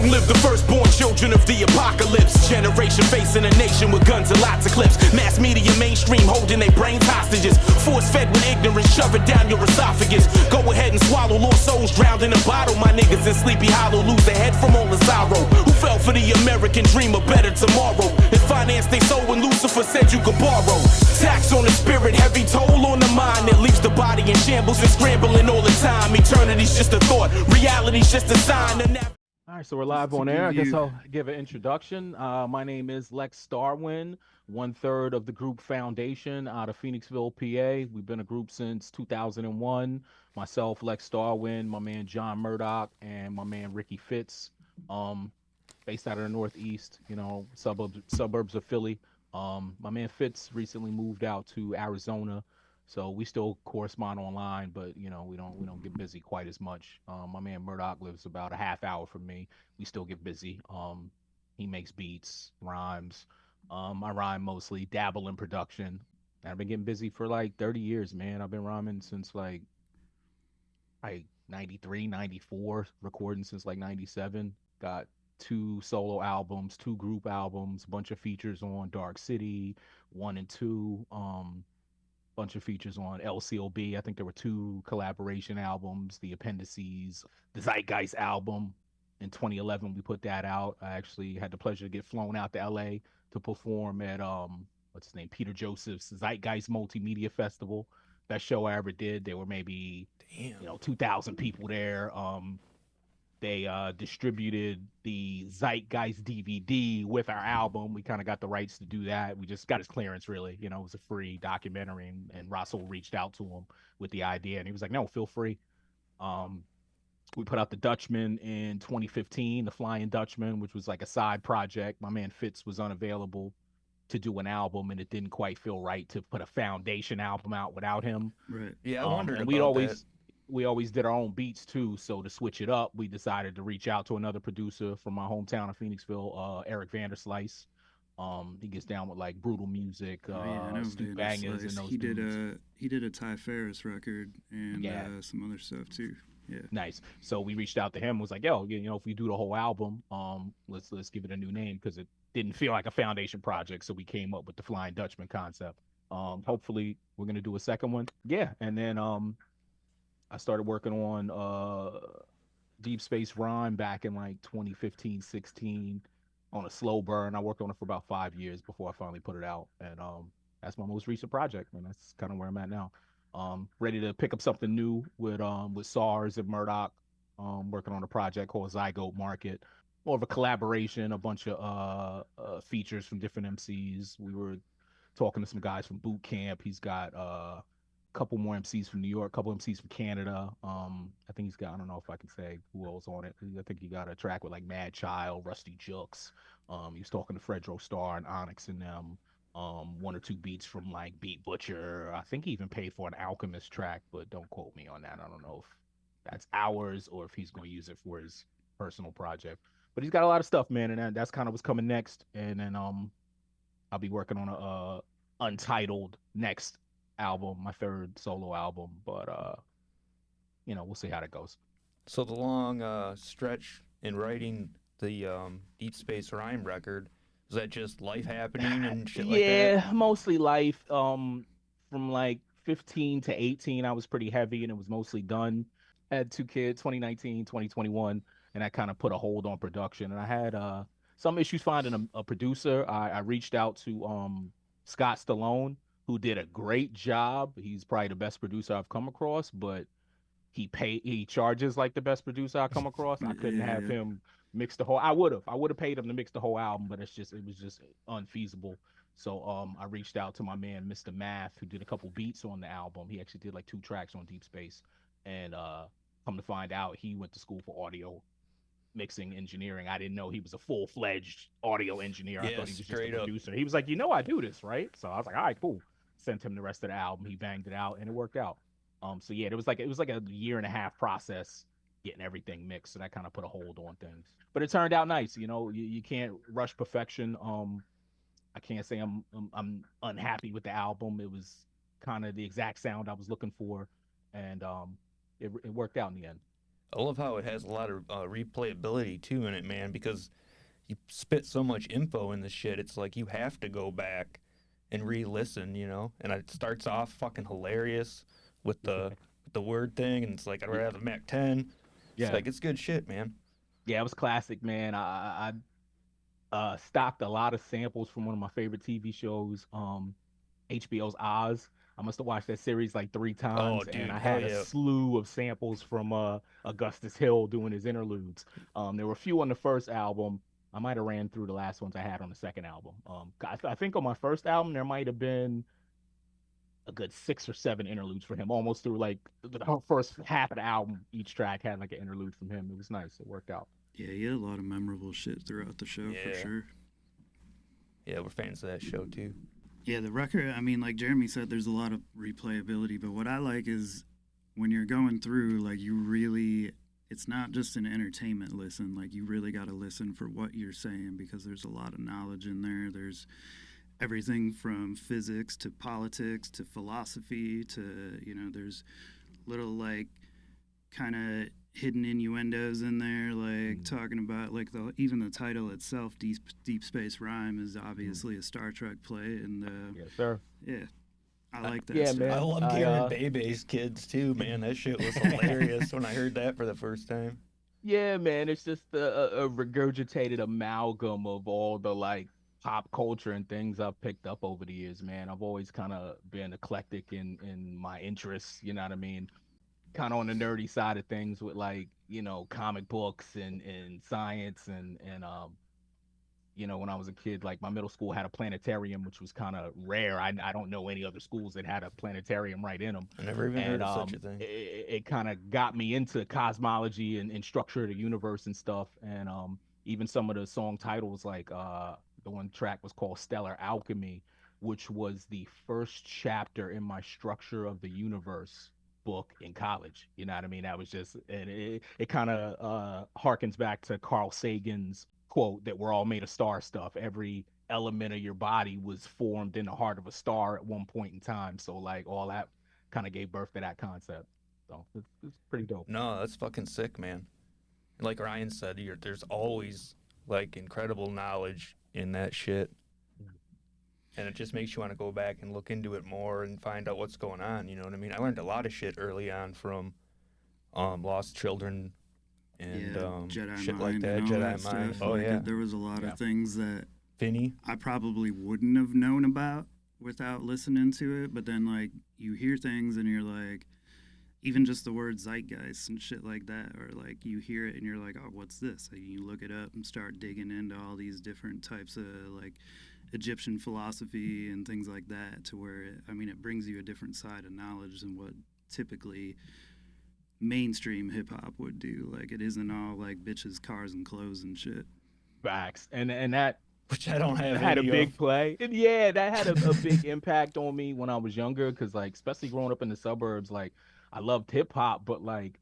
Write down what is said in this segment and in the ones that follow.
Long live the firstborn children of the apocalypse. Generation facing a nation with guns and lots of clips. Mass media mainstream holding their brains hostages. Force fed with ignorance, shove it down your esophagus. Go ahead and swallow lost souls drowned in a bottle. My niggas in Sleepy Hollow lose their head from all the sorrow. Who fell for the American dream of better tomorrow? And financed they soul when Lucifer said you could borrow. Tax on the spirit, heavy toll on the mind. It leaves the body in shambles and scrambling all the time. Eternity's just a thought, reality's just a sign. All right, so we're live on air. I guess I'll give an introduction. My name is Lex Starwind, 1/3 of the group Foundation out of Phoenixville, PA. We've been a group since 2001. Myself, Lex Starwind, my man John Murdoch, and my man Ricky Fitz, based out of the Northeast, you know, suburbs of Philly. My man Fitz recently moved out to Arizona, so we still correspond online, but you know, we don't get busy quite as much. My man Murdoch lives about a half hour from me. We still get busy. He makes beats, rhymes. I rhyme mostly, dabble in production. And I've been getting busy for like 30 years, man. I've been rhyming since like 93, 94, recording since like 97. Got 2 solo albums, 2 group albums, bunch of features on Dark City 1 and 2. Bunch of features on LCOB. I think there were 2 collaboration albums, the Appendices, the Zeitgeist album. In 2011, we put that out. I actually had the pleasure to get flown out to LA to perform at what's his name, Peter Joseph's Zeitgeist Multimedia Festival. Best show I ever did. There were maybe 2,000 people there. They distributed the Zeitgeist DVD with our album. We kind of got the rights to do that. We just got his clearance, really. You know, it was a free documentary, and Russell reached out to him with the idea, and he was like, no, feel free. We put out the Dutchman in 2015, the Flying Dutchman, which was like a side project. My man Fitz was unavailable to do an album, and it didn't quite feel right to put a Foundation album out without him. Right. Yeah, I wondered and about that. We always did our own beats too. So to switch it up, we decided to reach out to another producer from my hometown of Phoenixville, Eric Vanderslice. He gets down with like brutal music, Stu Bangers, and those dudes. He did a Ty Ferris record and some other stuff too. Yeah. Nice. So we reached out to him. Was like, yo, you know, if we do the whole album, let's give it a new name, because it didn't feel like a Foundation project. So we came up with the Flying Dutchman concept. Hopefully we're gonna do a second one. Yeah, and then I started working on Deep Space Rhyme back in like 2015, 16 on a slow burn. I worked on it for about 5 years before I finally put it out. And that's my most recent project, and that's kind of where I'm at now. Ready to pick up something new with SARS and Murdoch. Working on a project called Zygote Market. More of a collaboration, a bunch of features from different MCs. We were talking to some guys from Boot Camp. He's got couple more MCs from New York, couple MCs from Canada. I think he's got, I don't know if I can say who else on it. I think he got a track with like Mad Child, Rusty Jooks. He was talking to Fredro Starr and Onyx and them. 1 or 2 beats from like Beat Butcher. I think he even paid for an Alchemist track, but don't quote me on that. I don't know if that's ours or if he's going to use it for his personal project. But he's got a lot of stuff, man, and that's kind of what's coming next. And then I'll be working on a untitled next album, my 3rd solo album, but you know, we'll see how that goes. So the long stretch in writing the Deep Space Rhyme record, is that just life happening and shit like that? Yeah, mostly life. From like 15 to 18, I was pretty heavy, and it was mostly done. I had 2 kids, 2019, 2021, and that kind of put a hold on production. And I had some issues finding a producer. I reached out to Scott Stallone, who did a great job. He's probably the best producer I've come across, but he charges like the best producer I come across. I couldn't have him mix the whole. I would have paid him to mix the whole album, but it was just unfeasible. So I reached out to my man Mr. Math, who did a couple beats on the album. He actually did like 2 tracks on Deep Space, and come to find out, he went to school for audio mixing engineering. I didn't know he was a full-fledged audio engineer. I thought he was just a producer. He was like, you know, I do this, right? So I was like, all right, cool. Sent him the rest of the album. He banged it out, and it worked out. So yeah, it was like a 1.5-year process getting everything mixed. So that kind of put a hold on things. But it turned out nice. You know, you can't rush perfection. I can't say I'm unhappy with the album. It was kind of the exact sound I was looking for, and it worked out in the end. I love how it has a lot of replayability too in it, man, because you spit so much info in the shit. It's like you have to go back and re-listen, you know. And it starts off fucking hilarious with the word thing, and it's like I'd rather have the Mac 10. It's Yeah, like it's good shit, man. yeah, it was classic, man. I stocked a lot of samples from one of my favorite TV shows, HBO's Oz. I must have watched that series like 3 times, Oh, and dude, I hell had a yeah. slew of samples from Augustus Hill doing his interludes. There were a few on the first album. I might have ran through the last ones I had on the second album. I think on my first album there might have been a good 6 or 7 interludes for him, almost through like the whole first half of the album. Each track had like an interlude from him. It was nice. It worked out. Yeah, he had a lot of memorable shit throughout the show for Yeah. sure. Yeah, we're fans of that show too. Yeah, the record, I mean, like Jeremy said, there's a lot of replayability, but what I like is when you're going through, like, you really, it's not just an entertainment listen. Like, you really got to listen for what you're saying because there's a lot of knowledge in there. There's everything from physics to politics to philosophy to, you know, there's little, like, kind of hidden innuendos in there, like talking about like even the title itself, Deep Space Rhyme, is obviously a Star Trek play, and Yes, sir. yeah, I like that. Yeah, stuff. man. I love I, Karen Bebe's kids too, man. That shit was hilarious when I heard that for the first time. Yeah, man. It's just a regurgitated amalgam of all the like pop culture and things I've picked up over the years, man. I've always kind of been eclectic in my interests, you know what I mean? Kind of on the nerdy side of things with like, comic books and science and when I was a kid, like my middle school had a planetarium, which was kind of rare. I don't know any other schools that had a planetarium right in them. I never even heard And of such a thing. it kind of got me into cosmology and structure of the universe and stuff. And even some of the song titles, like the one track was called Stellar Alchemy, which was the first chapter in my Structure of the Universe book in college. You know what I mean? That was just, and it kind of harkens back to Carl Sagan's quote that we're all made of star stuff. Every element of your body was formed in the heart of a star at one point in time. So like all that kind of gave birth to that concept. So it's pretty dope. No, that's fucking sick, man. Like Ryan said, there's always like incredible knowledge in that shit. And it just makes you want to go back and look into it more and find out what's going on. You know what I mean? I learned a lot of shit early on from Lost Children and Jedi shit Mind like that. and all Jedi that Mind. stuff. Oh Like, yeah, there was a lot of things that Finny. I probably wouldn't have known about without listening to it. But then like you hear things and you're like, even just the word zeitgeist and shit like that, or like you hear it and you're like, oh, what's this? And you look it up and start digging into all these different types of like Egyptian philosophy and things like that, to where it brings you a different side of knowledge than what typically mainstream hip hop would do. Like it isn't all like bitches, cars, and clothes and shit. Facts. And that Which I don't have had a any big of. play. And yeah, that had a big impact on me when I was younger, because like especially growing up in the suburbs, like I loved hip hop, but like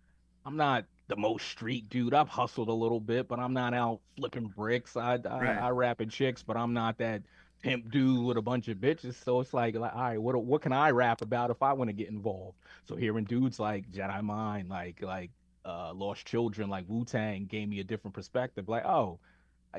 I'm not the most street dude. I've hustled a little bit, but I'm not out flipping bricks. Right. I rap at chicks, but I'm not that pimp dude with a bunch of bitches. So it's like all right, what can I rap about if I want to get involved? So hearing dudes like Jedi Mind, like Lost Children, like Wu Tang, gave me a different perspective. Like, oh,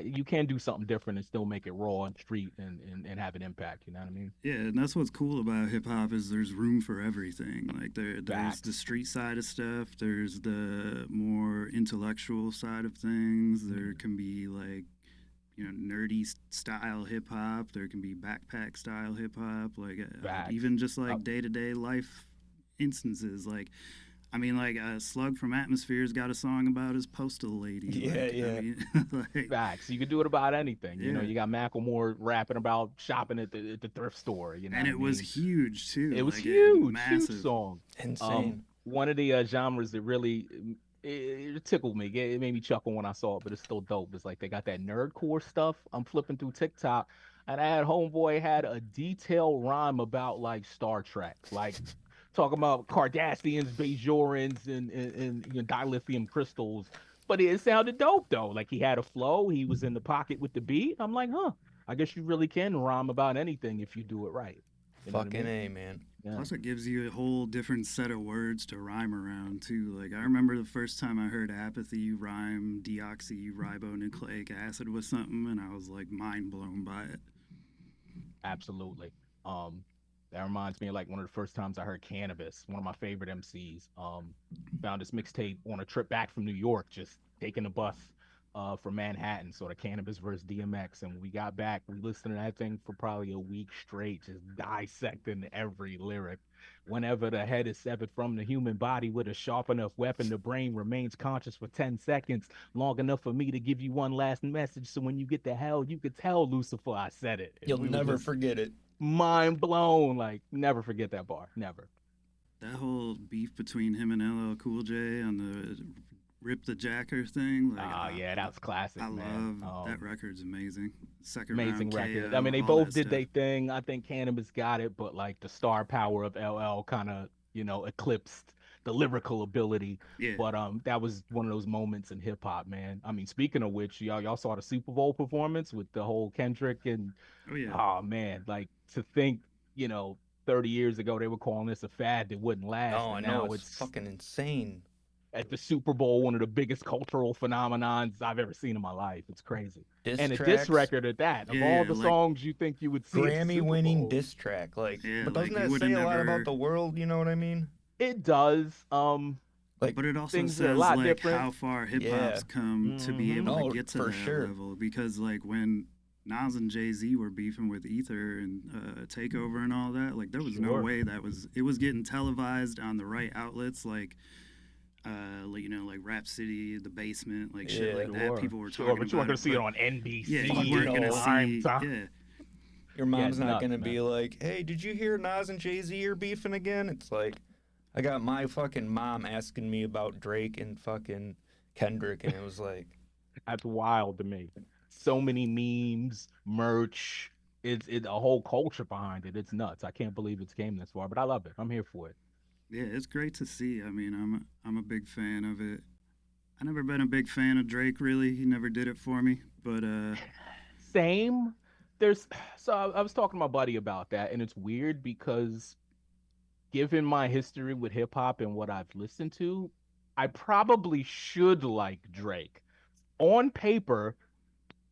you can do something different and still make it raw and street and have an impact. You know what I mean? Yeah, and that's what's cool about hip hop is there's room for everything. Like there's Facts. the street side of stuff, there's the more intellectual side of things. There can be like nerdy style hip hop. There can be backpack style hip hop. Like Facts. even just like day to day life instances. Like Slug from Atmosphere's got a song about his postal lady. Like, Facts. You could do it about anything. You know, Yeah. you got Macklemore rapping about shopping at the thrift store. You know, and what it I was mean? huge too. It was like, huge, massive. huge song. Insane. One of the genres that really it tickled me. It made me chuckle when I saw it, but it's still dope. It's like they got that nerdcore stuff. I'm flipping through TikTok, and I had homeboy had a detailed rhyme about like Star Trek, like talking about Cardassians, Bajorans, and dilithium crystals. But it sounded dope though. Like he had a flow. He was in the pocket with the beat. I'm like, huh. I guess you really can rhyme about anything if you do it right. You know what I Fucking mean? A, man. Yeah. Plus, it gives you a whole different set of words to rhyme around too. Like I remember the first time I heard apathy, you rhyme deoxyribonucleic acid with something, and I was like mind blown by it. Absolutely. Um, that reminds me of like one of the first times I heard Canibus, one of my favorite MCs. Found this mixtape on a trip back from New York, just taking the bus from Manhattan, sort of Cannabis versus DMX. And when we got back, we listened to that thing for probably a week straight, just dissecting every lyric. Whenever the head is severed from the human body with a sharp enough weapon, the brain remains conscious for 10 seconds, long enough for me to give you one last message. So when you get to hell, you could tell Lucifer I said it. And You'll we were never just forget it. mind blown. Like, never forget that bar. Never. That whole beef between him and LL Cool J on the Rip the Jacker thing. Like, Oh, yeah, that was classic, I man. love that record's amazing. Second Amazing round record. KO, I mean, they all both that did stuff. their thing. I think Cannabis got it, but like the star power of LL kind of, eclipsed the lyrical ability. Yeah. But that was one of those moments in hip hop, man. I mean, speaking of which, y'all saw the Super Bowl performance with the whole Kendrick and Oh yeah. oh man, like to think, 30 years ago they were calling this a fad that wouldn't last. No, I And know now it's fucking insane. at the Super Bowl, one of the biggest cultural phenomenons I've ever seen in my life. It's crazy. Diss And a tracks, diss record at that. Of Yeah, all the like songs you think you would see at the Super Grammy-winning Bowl. diss track, like, Yeah, but like, doesn't you that would've say a lot never- about the world? You know what I mean? It does. Like, But it also things are a says lot like different. how far hip Yeah. hop's come to be Mhm. able No, to get to for that sure. level. Because like when Nas and Jay-Z were beefing with Ether and Takeover and all that, like there was no Sure. way it was getting televised on the right outlets, like like Rap City, The Basement, like shit Yeah. like that. People were Sure, talking but you weren't about gonna see it but- on NBC. Yeah, Fuck you weren't no. gonna prime see. time. Yeah, your mom's it's not nuts, gonna man. be like, hey, did you hear Nas and Jay-Z are beefing again? It's like, I got my fucking mom asking me about Drake and fucking Kendrick, and it was like, That's wild to me. So many memes, merch. It's a whole culture behind it. It's nuts. I can't believe it's came this far, but I love it. I'm here for it. yeah, it's great to see. I mean, I'm a big fan of it. I never been a big fan of Drake really. He never did it for me, but Same. There's so I was talking to my buddy about that, and it's weird because given my history with hip hop and what I've listened to, I probably should like Drake. On paper,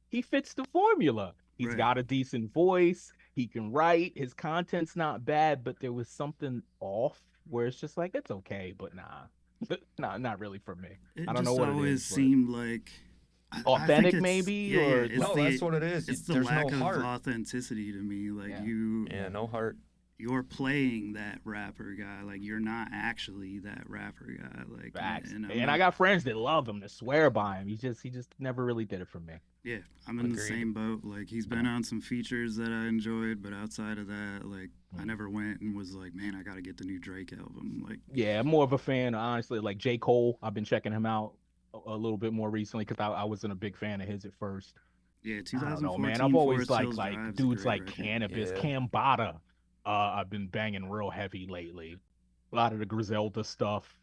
he fits the formula. He's Right. got a decent voice. He can write. His content's not bad, but there was something off where it's just like it's okay, but nah, not really for me. it I don't just know what it always is, but- seemed like I think Authentic, it's- maybe, yeah, or- it's no, that's what it is. It's the There's lack no of heart. authenticity to me. Like Yeah. Yeah, no heart. you're playing that rapper guy. Like you're not actually that rapper guy. Like Facts. and, I'm And I not- got friends that love him, that swear by him. He just never really did it for me. yeah, I'm in the Agreed. same boat. Like he's been on some features that I enjoyed, but outside of that, like I never went and was like, man, I got to get the new Drake album. Like Yeah, I'm more of a fan, honestly. Like J. Cole, I've been checking him out a little bit more recently because I wasn't a big fan of his at first. yeah, I don't 2014. know, man. I've always Forest liked Hills like Drive's a dudes great like record. Cannabis, Yeah. Cambada. I've been banging real heavy lately. A lot of the Griselda stuff.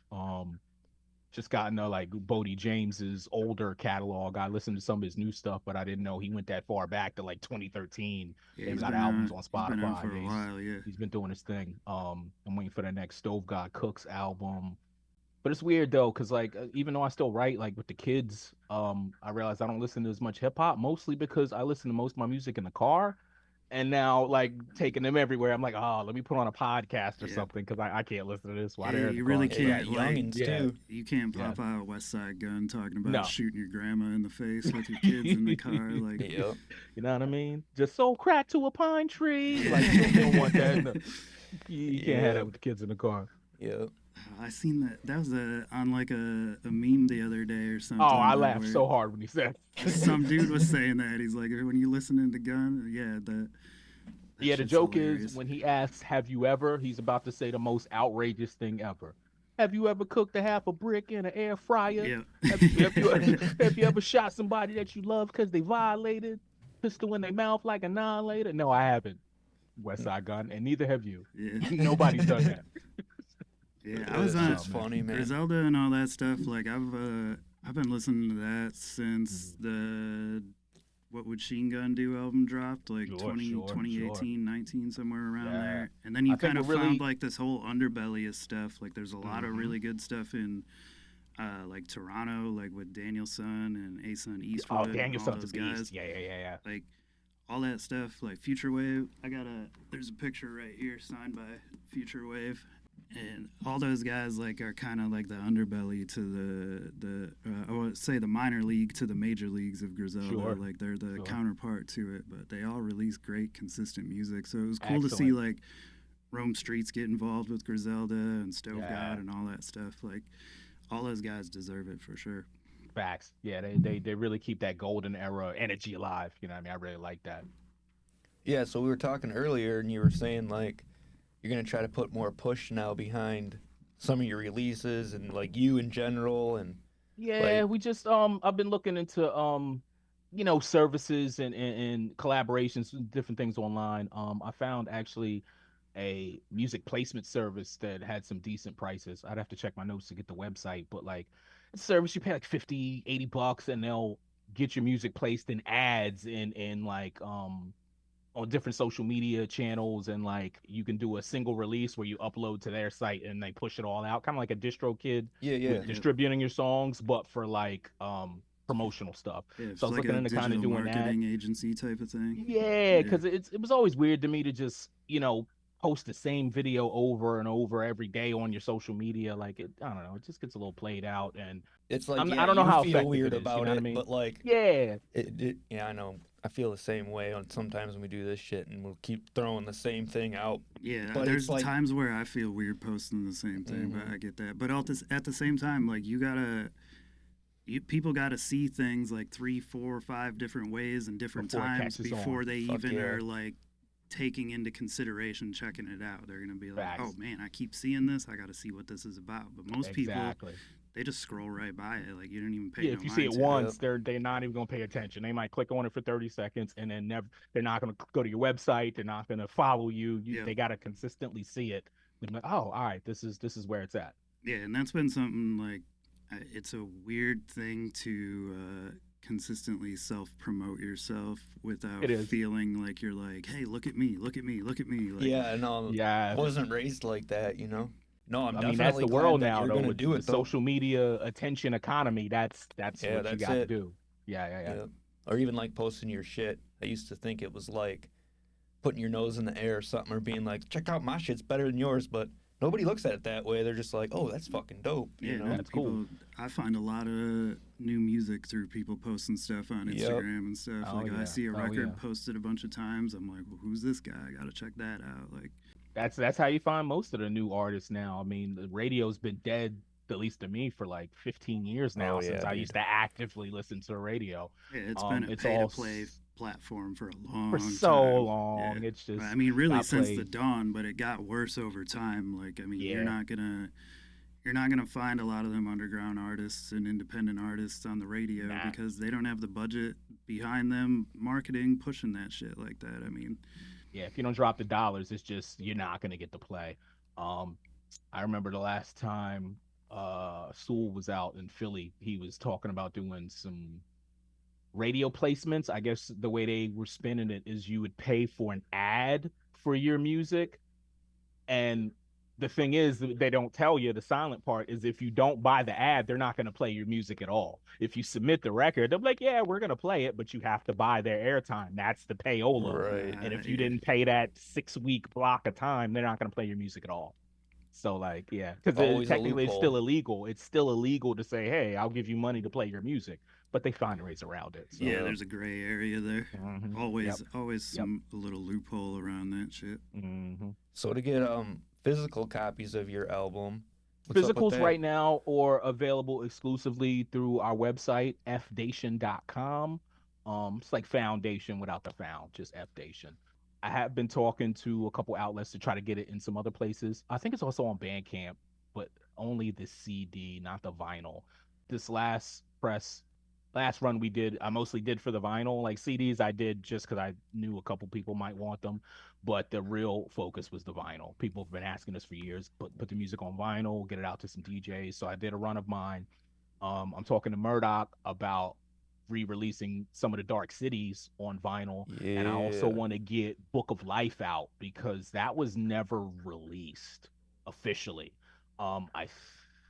Just got into like Bodie James's older catalog. I listened to some of his new stuff, but I didn't know he went that far back to like 2013. Yeah, They've he's got been albums on- on He's been on Spotify. for a He's- while. Yeah. He's been doing his thing. I'm waiting for the next Stove God Cooks album. But it's weird though, because like even though I still write like with the kids, I realize I don't listen to as much hip hop, mostly because I listen to most of my music in the car. And now like taking them everywhere, I'm like, oh, let me put on a podcast or Yeah. something because I can't listen to this while Yeah, they're in you the really car. Yeah, can't, you got like, youngins yeah. too. You can't Yeah. pop out West Side Gun talking about No. shooting your grandma in the face with your kids in the car. Like, Yep. You know what I mean? Just sold crack to a pine tree. Like you don't want that. No. You can't have Yeah. that with the kids in the car. Yep. I seen that. That was on like a meme the other day or something. Oh, I that laughed where so hard when he said. Some dude was saying that. He's like, when you listening to Gun, yeah, that Yeah, the shit's joke hilarious. is when he asks, "Have you ever?" He's about to say the most outrageous thing ever. Have you ever cooked a half a brick in an air fryer? Yeah. Have you ever shot somebody that you love because they violated? Pistol in their mouth like annihilator? No, I haven't. West Side Gun, and neither have you. Yeah. Nobody's done that. Yeah, I was on It's funny, man. Griselda and all that stuff. Like I've been listening to that since the What Would Sheen Gun Do album dropped, like Sure, 2018, 19, somewhere around Yeah. there. And then you I think kind of what really- found like this whole underbelly of stuff. Like there's a lot of really good stuff in like Toronto, like with Danielson and Ason Eastwood. Oh, and Daniel all Son's a those beast. guys. Yeah. Like all that stuff, like Future Wave. There's a picture right here signed by Future Wave. And all those guys like are kind of like the underbelly to I would say the minor league to the major leagues of Griselda. Sure. Like they're the Sure. counterpart to it, but they all release great, consistent music. So it was cool to see Excellent. like Rome Streets get involved with Griselda and Stove Yeah. God and all that stuff. Like all those guys deserve it for sure. Facts. Yeah, they really keep that golden era energy alive. You know what I mean? I really like that. Yeah, so we were talking earlier, and you were saying like you're gonna try to put more push now behind some of your releases and like you in general, and Yeah, Like- we just I've been looking into services and collaborations and different things online. I found actually a music placement service that had some decent prices. I'd have to check my notes to get the website, but like it's a service you pay like 50, $80 and they'll get your music placed in ads in like on different social media channels, and like you can do a single release where you upload to their site and they push it all out, kind of like a DistroKid yeah. with distributing your songs, but for like promotional stuff. Yeah, it's So I was like looking a into kind of digital doing that. marketing agency type of thing. Yeah, because it was always weird to me to just post the same video over and over every day on your social media. Like I don't know, it just gets a little played out, and It's like I don't know you how feel effective weird it is, about you know it, what I mean? but like yeah, yeah, I know. I feel the same way on sometimes when we do this shit, and we'll keep throwing the same thing out. Yeah, But there's it's like- times where I feel weird posting the same thing, but I get that. But at the same time, like people gotta see things like 3, 4, 5 different ways and different Before it times catches on. before they Fuck even yeah. are like taking into consideration checking it out. They're gonna be like, Facts. oh man, I keep seeing this. I gotta see what this is about. But most people, exactly. they just scroll right by it. Like you don't even pay. Yeah, no if you see it mind to it. once, they're not even gonna pay attention. They might click on it for 30 seconds and then they're not gonna go to your website. They're not gonna follow you. Yeah. They gotta consistently see it. They're like, oh, all right, this is where it's at. Yeah, and that's been something like it's a weird thing to consistently self-promote yourself without It is. feeling like you're like, hey, look at me, look at me, look at me. Like, Yeah, no, Yeah. I wasn't raised like that, you know. No, I'm I mean, definitely that's the glad world that now, you're though. gonna With do the it, though. social media attention economy, that's Yeah, what you that's got to it. do. Yeah. Yeah. Or even like posting your shit. I used to think it was like putting your nose in the air or something, or being like, check out my shit's better than yours, but nobody looks at it that way. They're just like, oh, that's fucking dope. yeah, You know? man, That's cool. I find a lot of new music through people posting stuff on Yep. Instagram and stuff. Oh, Like yeah. I see a Oh, record yeah. posted a bunch of times. I'm like, well, who's this guy? I gotta check that out. Like, That's how you find most of the new artists now. I mean, the radio's been dead, at least to me, for like 15 years now, Oh, since yeah, I dude. used to actively listen to the radio. yeah, it's been a It's pay to all play s- platform for a long for time. so long. Yeah. It's just I mean, really got since the played. dawn, but it got worse over time. Like, I mean, Yeah. you're not gonna find a lot of them underground artists and independent artists on the radio Nah. because they don't have the budget behind them marketing pushing that shit like that. I mean, Yeah, if you don't drop the dollars, it's just you're not gonna get to play. I remember the last time Sewell was out in Philly, he was talking about doing some radio placements. I guess the way they were spinning it is you would pay for an ad for your music, and the thing is they don't tell you, the silent part is if you don't buy the ad, they're not going to play your music at all. If you submit the record, they'll be like, yeah, we're going to play it, but you have to buy their airtime. That's the payola. Right. And if you Yeah. didn't pay that 6-week block of time, they're not going to play your music at all. So like, yeah, because Always a technically it's loophole. still illegal. It's still illegal to say, hey, I'll give you money to play your music, but they find ways around it. So. yeah, there's a gray area there. Mhm. Always, Yep. always Yep. a little loophole around that shit. Mhm. So to get physical copies of your album, what's up with Physicals that? right now are available exclusively through our website, FDATION.com. It's like foundation without the found, just FDATION. I have been talking to a couple outlets to try to get it in some other places. I think it's also on Bandcamp, but only the CD, not the vinyl. This last run we did, I mostly did for the vinyl. Like CDs, I did just because I knew a couple people might want them, but the real focus was the vinyl. People have been asking us for years, put the music on vinyl, get it out to some DJs. So I did a run of mine. I'm talking to Murdoch about re-releasing some of the Dark Cities on vinyl, Yeah. and I also want to get Book of Life out because that was never released officially. I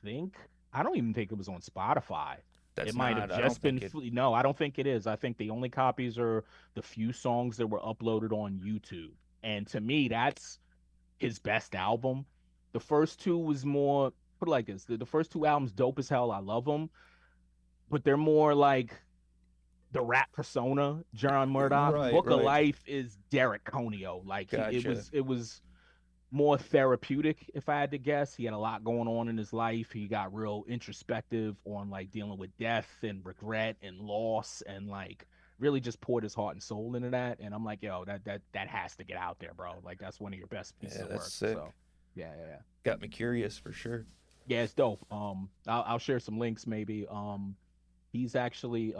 think I don't even think it was on Spotify. That's It might have not. I don't just been think it. no, I don't think it is. I think the only copies are the few songs that were uploaded on YouTube. And to me, that's his best album. The first two was more put it like this. The first two albums dope as hell. I love them, but they're more like the rap persona, John Murdoch. Right. Book of Right. Life is Derek Conio. Like Gotcha. it was more therapeutic, if I had to guess. He had a lot going on in his life. He got real introspective on like dealing with death and regret and loss and like really just poured his heart and soul into that. And I'm like, yo, that has to get out there, bro. Like that's one of your best pieces Yeah, of that's work. sick. So yeah. Got me curious for sure. Yeah, it's dope. I'll share some links maybe. He's actually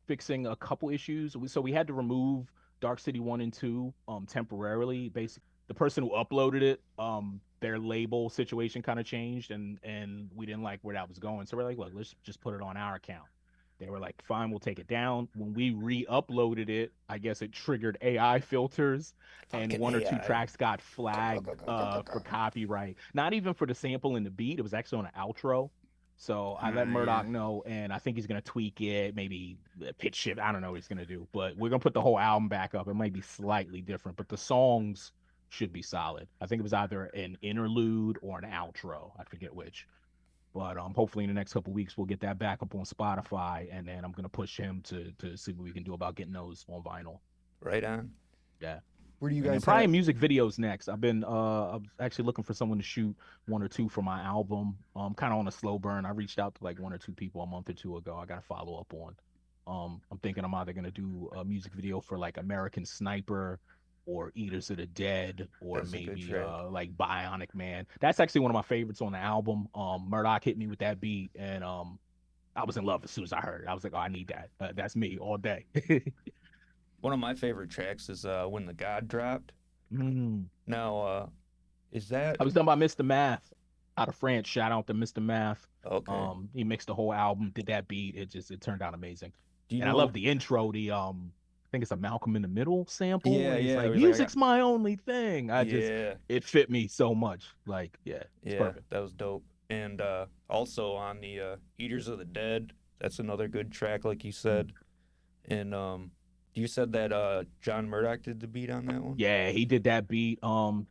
fixing a couple issues. So we had to remove Dark City 1 and 2 temporarily. Basically, the person who uploaded it, their label situation kind of changed, and we didn't like where that was going. So we're like, look, let's just put it on our account. They were like, fine, we'll take it down. When we re-uploaded it, I guess it triggered AI filters, and Fucking one or two AI. tracks got flagged for copyright. Not even for the sample and the beat. It was actually on an outro. So I let Murdoch Yeah. know, and I think he's gonna tweak it, maybe pitch shift. I don't know what he's gonna do, but we're gonna put the whole album back up. It might be slightly different, but the songs should be solid. I think it was either an interlude or an outro. I forget which. But hopefully in the next couple weeks we'll get that back up on Spotify, and then I'm gonna push him to see what we can do about getting those on vinyl. Right on. Yeah. Where do you And then guys probably have? music videos next. I'm actually looking for someone to shoot one or two for my album. Kind of on a slow burn. I reached out to like one or two people a month or two ago. I got to follow up on. I'm thinking I'm either gonna do a music video for like American Sniper or Eaters of the Dead or That's a good maybe track. like Bionic Man. That's actually one of my favorites on the album. Murdoch hit me with that beat, and I was in love as soon as I heard it. I was like, oh, I need that. That's me all day. One of my favorite tracks is When the God Dropped. Mm. Now, is that I was done by Mr. Math out of France. Shout out to Mr. Math. okay? He mixed the whole album, did that beat. It turned out amazing. Do you And I know? love the intro, I think it's a Malcolm in the Middle sample. Yeah, And he's yeah. like, It was like, music's my only thing. yeah, It fit me so much. Like, yeah, it's yeah, perfect. that was dope. And also on the Eaters of the Dead, that's another good track, like you said. And you said that John Murdoch did the beat on that one? Yeah, he did that beat.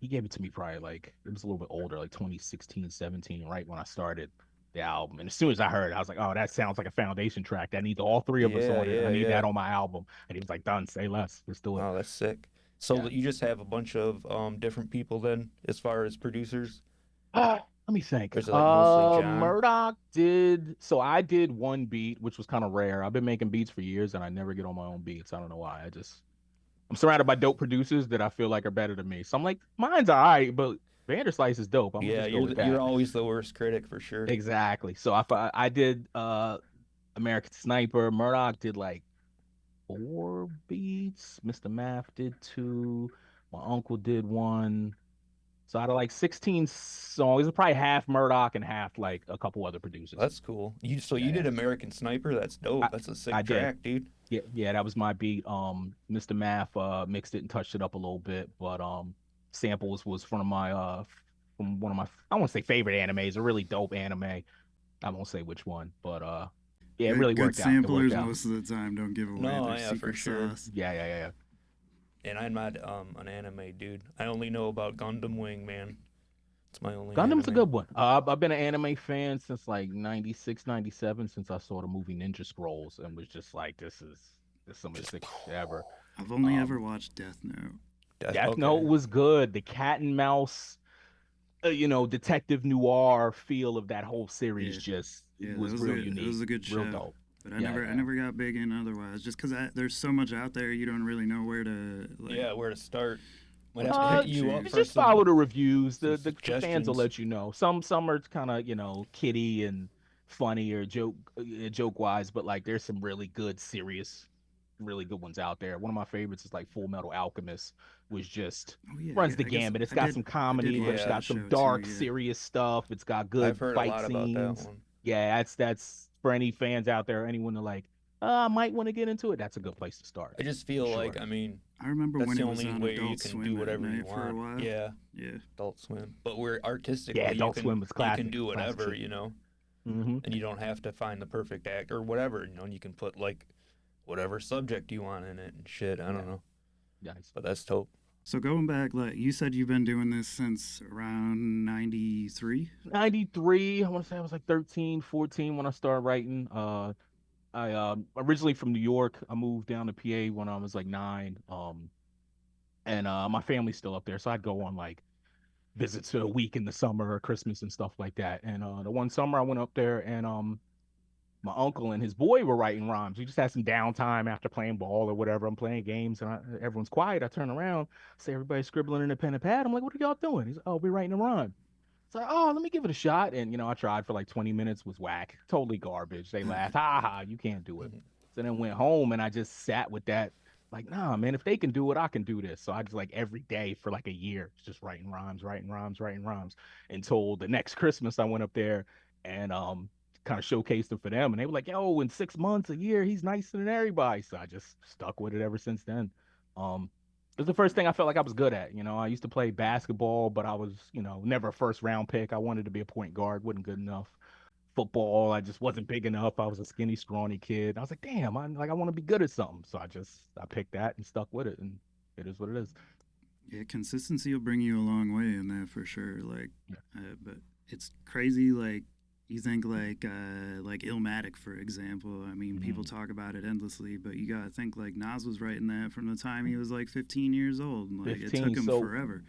He gave it to me probably like it was a little bit older, like 2016, 17, right when I started the album. And as soon as I heard it, I was like, oh, that sounds like a foundation track. That needs all three of us Yeah, on it. yeah, I need yeah. that on my album. And he was like, done, say less. Let's do it. Oh, that's sick. So Yeah. you just have a bunch of different people then, as far as producers? Let me think. Or is it like mostly John? Murdoch did. So I did one beat, which was kind of rare. I've been making beats for years, and I never get on my own beats. I don't know why. I'm surrounded by dope producers that I feel like are better than me. So I'm like, mine's all right, but Vanderslice is dope. I'm gonna Yeah, just go with that. you're always the worst critic for sure. Exactly. So I did American Sniper. Murdoch did like 4 beats. Mr. Math did 2. My uncle did 1. So out of like 16 songs, it's probably half Murdoch and half like a couple other producers. That's cool. You Yeah. did American Sniper? That's dope. I- That's a sick I did. track, dude. Yeah, that was my beat. Mr. Math mixed it and touched it up a little bit, but samples was from one of my I won't say favorite animes, a really dope anime. I won't say which one, but yeah, it really good worked out. It samplers worked out. most of the time don't give away No, their yeah, for secret sure. sauce. Yeah. And I'm not an anime dude. I only know about Gundam Wing, man. It's my only Gundam's a anime. good one. I've been an anime fan since like 96, 97, since I saw the movie Ninja Scrolls and was just like, this is some of the sickest shit ever. I've only Um, ever watched Death Note. Death okay. Note was good. The cat and mouse, detective noir feel of that whole series just Yeah, was that real was unique. It was a good real show. dope. But I Yeah, never yeah. I never got big in otherwise. Just because there's so much out there, you don't really know where to. Like, Yeah, where to start? Might have to hit you up Just for some. follow the reviews. The some fans will suggestions. let you know. Some are kind of kiddie and funny or joke wise, but like there's some really good serious, really good ones out there. One of my favorites is like Full Metal Alchemist, was just Oh, yeah, runs I the guess gambit. It's I got did- some I did comedy, but it's watch got that some show dark, too, yeah. serious stuff. It's got good I've heard a fight lot scenes. about that one. Yeah, that's for any fans out there, anyone to like, might want to get into it, that's a good place to start. I just feel Sure. like, I mean, I remember that's when the it was only on way you Adult can Swim do at whatever you night for a want. while. Yeah, Yeah. Adult Swim. But where artistically Yeah, you Adult can Swim was you classic. can do Classic whatever, shit. you know, Mm-hmm. and you don't have to find the perfect act or whatever, you know, and you can put like whatever subject you want in it and shit. I don't know, Nice. but that's dope. So going back, like you said, you've been doing this since around '93. 93, I want to say I was like 13, 14 when I started writing. I originally from New York. I moved down to PA when I was like 9. And my family's still up there, so I'd go on like visits a week in the summer or Christmas and stuff like that. And the one summer I went up there, and my uncle and his boy were writing rhymes. We just had some downtime after playing ball or whatever. I'm playing games, and everyone's quiet. I turn around, see everybody scribbling in a pen and pad. I'm like, "What are y'all doing?" He's like, "Oh, we're writing a rhyme." It's like, "Oh, let me give it a shot." And I tried for like 20 minutes, was whack, totally garbage. They laughed, "Ha ha, you can't do it." So then went home, and I just sat with that, like, nah, man, if they can do it, I can do this. So I just like every day for like a year, just writing rhymes, writing rhymes, writing rhymes, until the next Christmas I went up there and kind of showcased him for them, and they were like, "Yo, in 6 months, a year, he's nicer than everybody." So I just stuck with it ever since then. It was the first thing I felt like I was good at. I used to play basketball, but I was, never a first round pick. I wanted to be a point guard, wasn't good enough. Football, I just wasn't big enough. I was a skinny, scrawny kid. I was like, damn, I want to be good at something. So I picked that and stuck with it, and it is what it is. Yeah, consistency will bring you a long way in that for sure. Like, Yeah. but it's crazy. Like, you think like Illmatic, for example. I mean, people talk about it endlessly, but you gotta think like Nas was writing that from the time he was like 15 years old. And, like, it 15, took him so forever.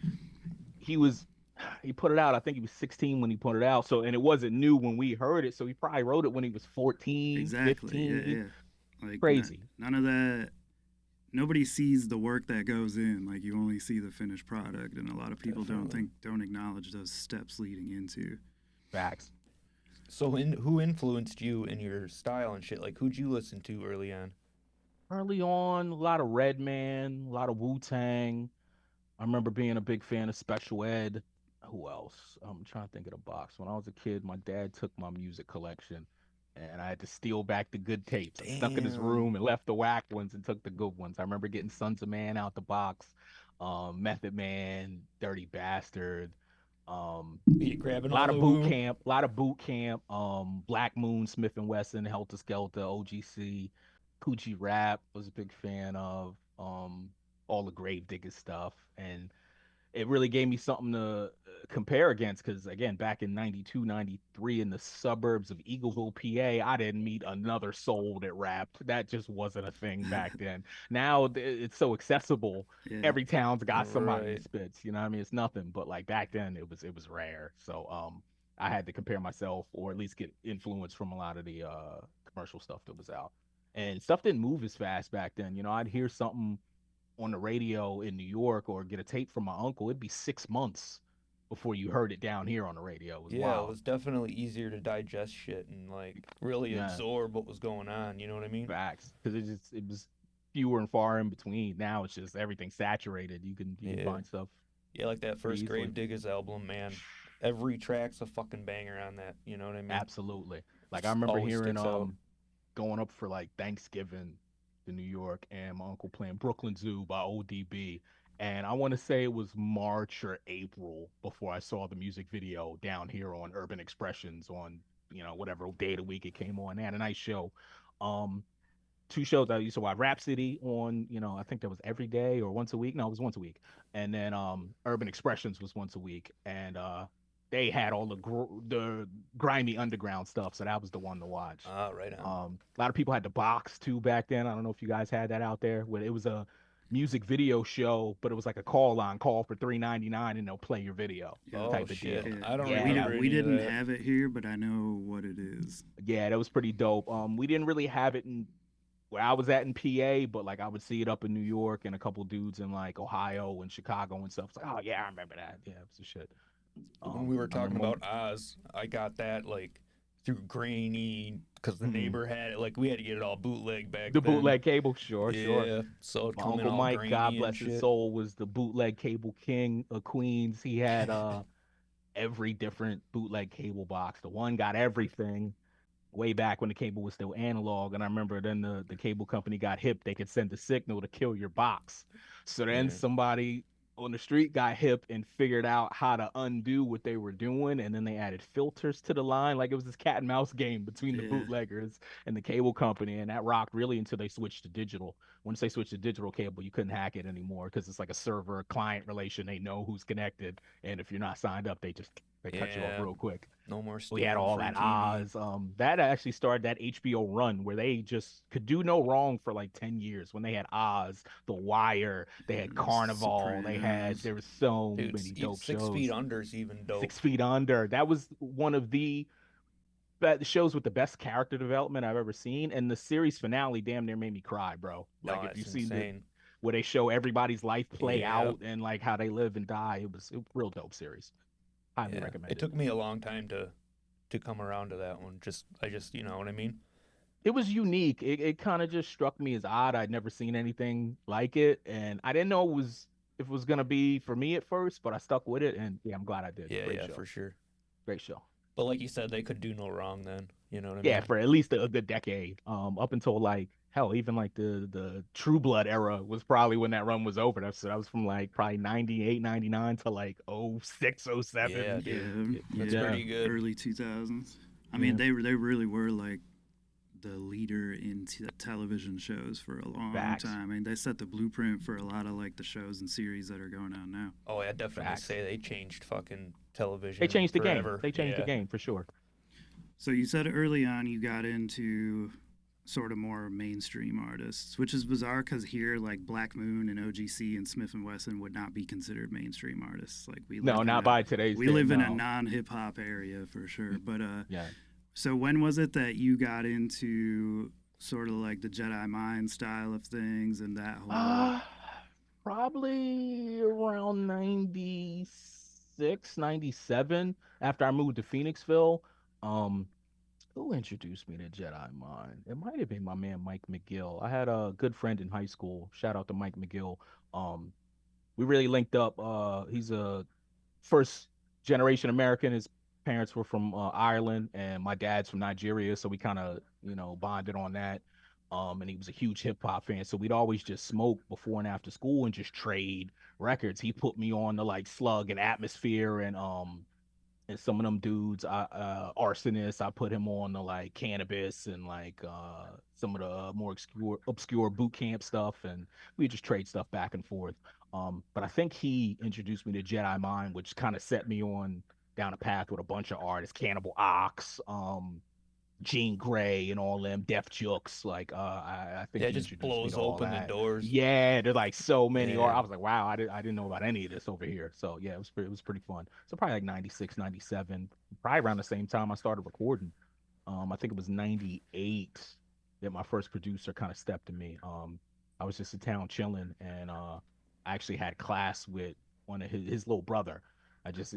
he put it out. I think he was 16 when he put it out. So, and it wasn't new when we heard it. So he probably wrote it when he was 14, Exactly. 15. Yeah. Like Crazy. none of that. Nobody sees the work that goes in. Like, you only see the finished product, and a lot of people don't acknowledge those steps leading into. Facts. So, who influenced you in your style and shit? Like, who'd you listen to early on? Early on, a lot of Redman, a lot of Wu-Tang. I remember being a big fan of Special Ed. Who else? I'm trying to think of the box. When I was a kid, my dad took my music collection, and I had to steal back the good tapes. I stuck in his Damn. room and left the whack ones and took the good ones. I remember getting Sons of Man out the box, Method Man, Dirty Bastard, um, You grabbing a lot all of the boot woo? camp, a lot of boot camp, Black Moon, Smith and Wesson, Helter Skelter, OGC, Coochie Rap was a big fan of, all the Gravedigger stuff, and it really gave me something to compare against because again back in 92, 93, in the suburbs of Eagleville, PA, I didn't meet another soul that rapped. That just wasn't a thing back then. Now it's so accessible. Yeah. Every town's got somebody who Right. spits, you know what I mean? It's nothing, but like back then it was rare. So I had to compare myself or at least get influence from a lot of the commercial stuff that was out. And stuff didn't move as fast back then. I'd hear something on the radio in New York or get a tape from my uncle, it'd be 6 months before you heard it down here on the radio. It was Yeah, wild. it was definitely easier to digest shit and like really Yeah. absorb what was going on. You know what I mean? Facts. Because it was fewer and far in between. Now it's just everything saturated. You can Yeah. find stuff. Yeah, like that first easily. Gravediggers album, man. Every track's a fucking banger on that. You know what I mean? Absolutely. Like I remember Always hearing sticks out. going up for like Thanksgiving to New York and my uncle playing Brooklyn Zoo by ODB. And I want to say it was March or April before I saw the music video down here on Urban Expressions on, whatever day of the week it came on. They had a nice show. Um, two shows I used to watch Rhapsody on, I think that was every day or once a week. No, it was once a week. And then Urban Expressions was once a week. And they had all the grimy underground stuff, so that was the one to watch. Ah, right on. A lot of people had the box too back then. I don't know if you guys had that out there, where it was a music video show, but it was like a call for $3.99 and they'll play your video Oh type of shit! deal. I don't Yeah, remember we any of didn't that. have it here, but I know what it is. Yeah, that was pretty dope. We didn't really have it in where I was at in PA, but like I would see it up in New York and a couple dudes in like Ohio and Chicago and stuff. It's like, oh yeah, I remember that. Yeah, it was the shit. When we were I remember talking about Oz, I got that like through Grainy because the neighbor had it. Like we had to get it all bootleg back the then. bootleg cable, sure, Yeah, sure. so it My come in uncle all Mike, grainy God and bless his shit. soul, was the bootleg cable king of Queens. He had every different bootleg cable box. The one got everything. way back when the cable was still analog. And I remember then the cable company got hip. They could send a signal to kill your box. So then Yeah. somebody on the street got hip and figured out how to undo what they were doing. And then they added filters to the line. Like it was this cat and mouse game between the Yeah. bootleggers and the cable company. And that rocked really until they switched to digital. Once they switched to digital cable, you couldn't hack it anymore because it's like a server client relation. They know who's connected. And if you're not signed up, they cut you off Yeah. real quick. No more We had stealing all free that TV. Oz. That actually started that HBO run where they just could do no wrong for like 10 years. When they had Oz, The Wire, they had Carnival, Sopranos. there was so Dude, many dope 6 feet shows. under's even dope. 6 Feet Under. That was one of the shows with the best character development I've ever seen. And the series finale damn near made me cry, bro. No, Like if that's you've seen the insane. where they show everybody's life play Yeah. out and like how they live and die, it was a real dope series. Highly Yeah. recommend It it. took me a long time to come around to that one. I just, you know what I mean? It was unique. It kind of just struck me as odd. I'd never seen anything like it, and I didn't know if it was gonna be for me at first, but I stuck with it, and yeah, I'm glad I did. Yeah, Great yeah, show, for sure. great show. But like you said, they could do no wrong then. You know what I Yeah, mean? for at least a good decade, up until like hell, even like the True Blood era was probably when that run was over. That was from like probably 98, 99 to like 06, Yeah, 07. dude. Yeah, That's yeah. pretty good. Early 2000s. I Yeah. mean, they really were like the leader in television shows for a long Facts. time. I mean, they set the blueprint for a lot of like the shows and series that are going on now. Oh, I'd definitely Facts. say they changed fucking television They changed the game. forever. They changed the Yeah. game for sure. So you said early on you got into sort of more mainstream artists, which is bizarre because here like Black Moon and OGC and Smith and Wesson would not be considered mainstream artists. Like we No, live not in by today's. we day, live in a no. non-hip hop area for sure. But Yeah. so when was it that you got into sort of like the Jedi Mind style of things and that whole Probably around 96, 97. After I moved to Phoenixville. Um, who introduced me to Jedi Mind? It might have been my man Mike McGill. I had a good friend in high school. Shout out to Mike McGill. Um, we really linked up. He's a first generation American. His parents were from Ireland, and my dad's from Nigeria, so we kind of bonded on that. And he was a huge hip hop fan, so we'd always just smoke before and after school and just trade records. He put me on the like Slug and Atmosphere and some of them dudes. Arsonist. I put him on the like Canibus and like some of the more obscure boot camp stuff, and we just trade stuff back and forth. But I think he introduced me to Jedi Mind, which kind of set me on down a path with a bunch of artists, Cannibal Ox, Jean Grey, and all them, Def Jux. Like, I think Yeah, it he just introduced me blows to all open the that. doors. Yeah, there's like so many art. I Yeah. was like, wow, I didn't know about any of this over here. So yeah, it was pretty fun. So probably like 96, 97, probably around the same time I started recording. I think it was 98 that my first producer kind of stepped to me. I was just in town chilling, and I actually had class with one of his little brother. I just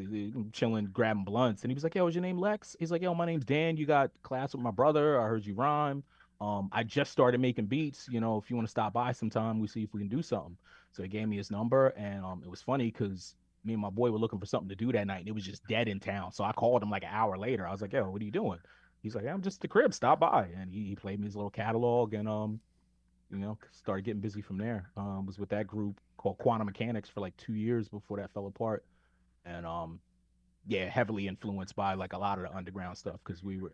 chilling, grabbing blunts, and he was like, "Yo, is your name Lex?" He's like, "Yo, my name's Dan. You got class with my brother. I heard you rhyme. I just started making beats. If you want to stop by sometime, we see if we can do something." So he gave me his number, and it was funny because me and my boy were looking for something to do that night, and it was just dead in town. So I called him like an hour later. I was like, "Yo, what are you doing?" He's like, "I'm just at the crib. Stop by." And he played me his little catalog, and started getting busy from there. Was with that group called Quantum Mechanics for like 2 years before that fell apart, and yeah, heavily influenced by like a lot of the underground stuff because we were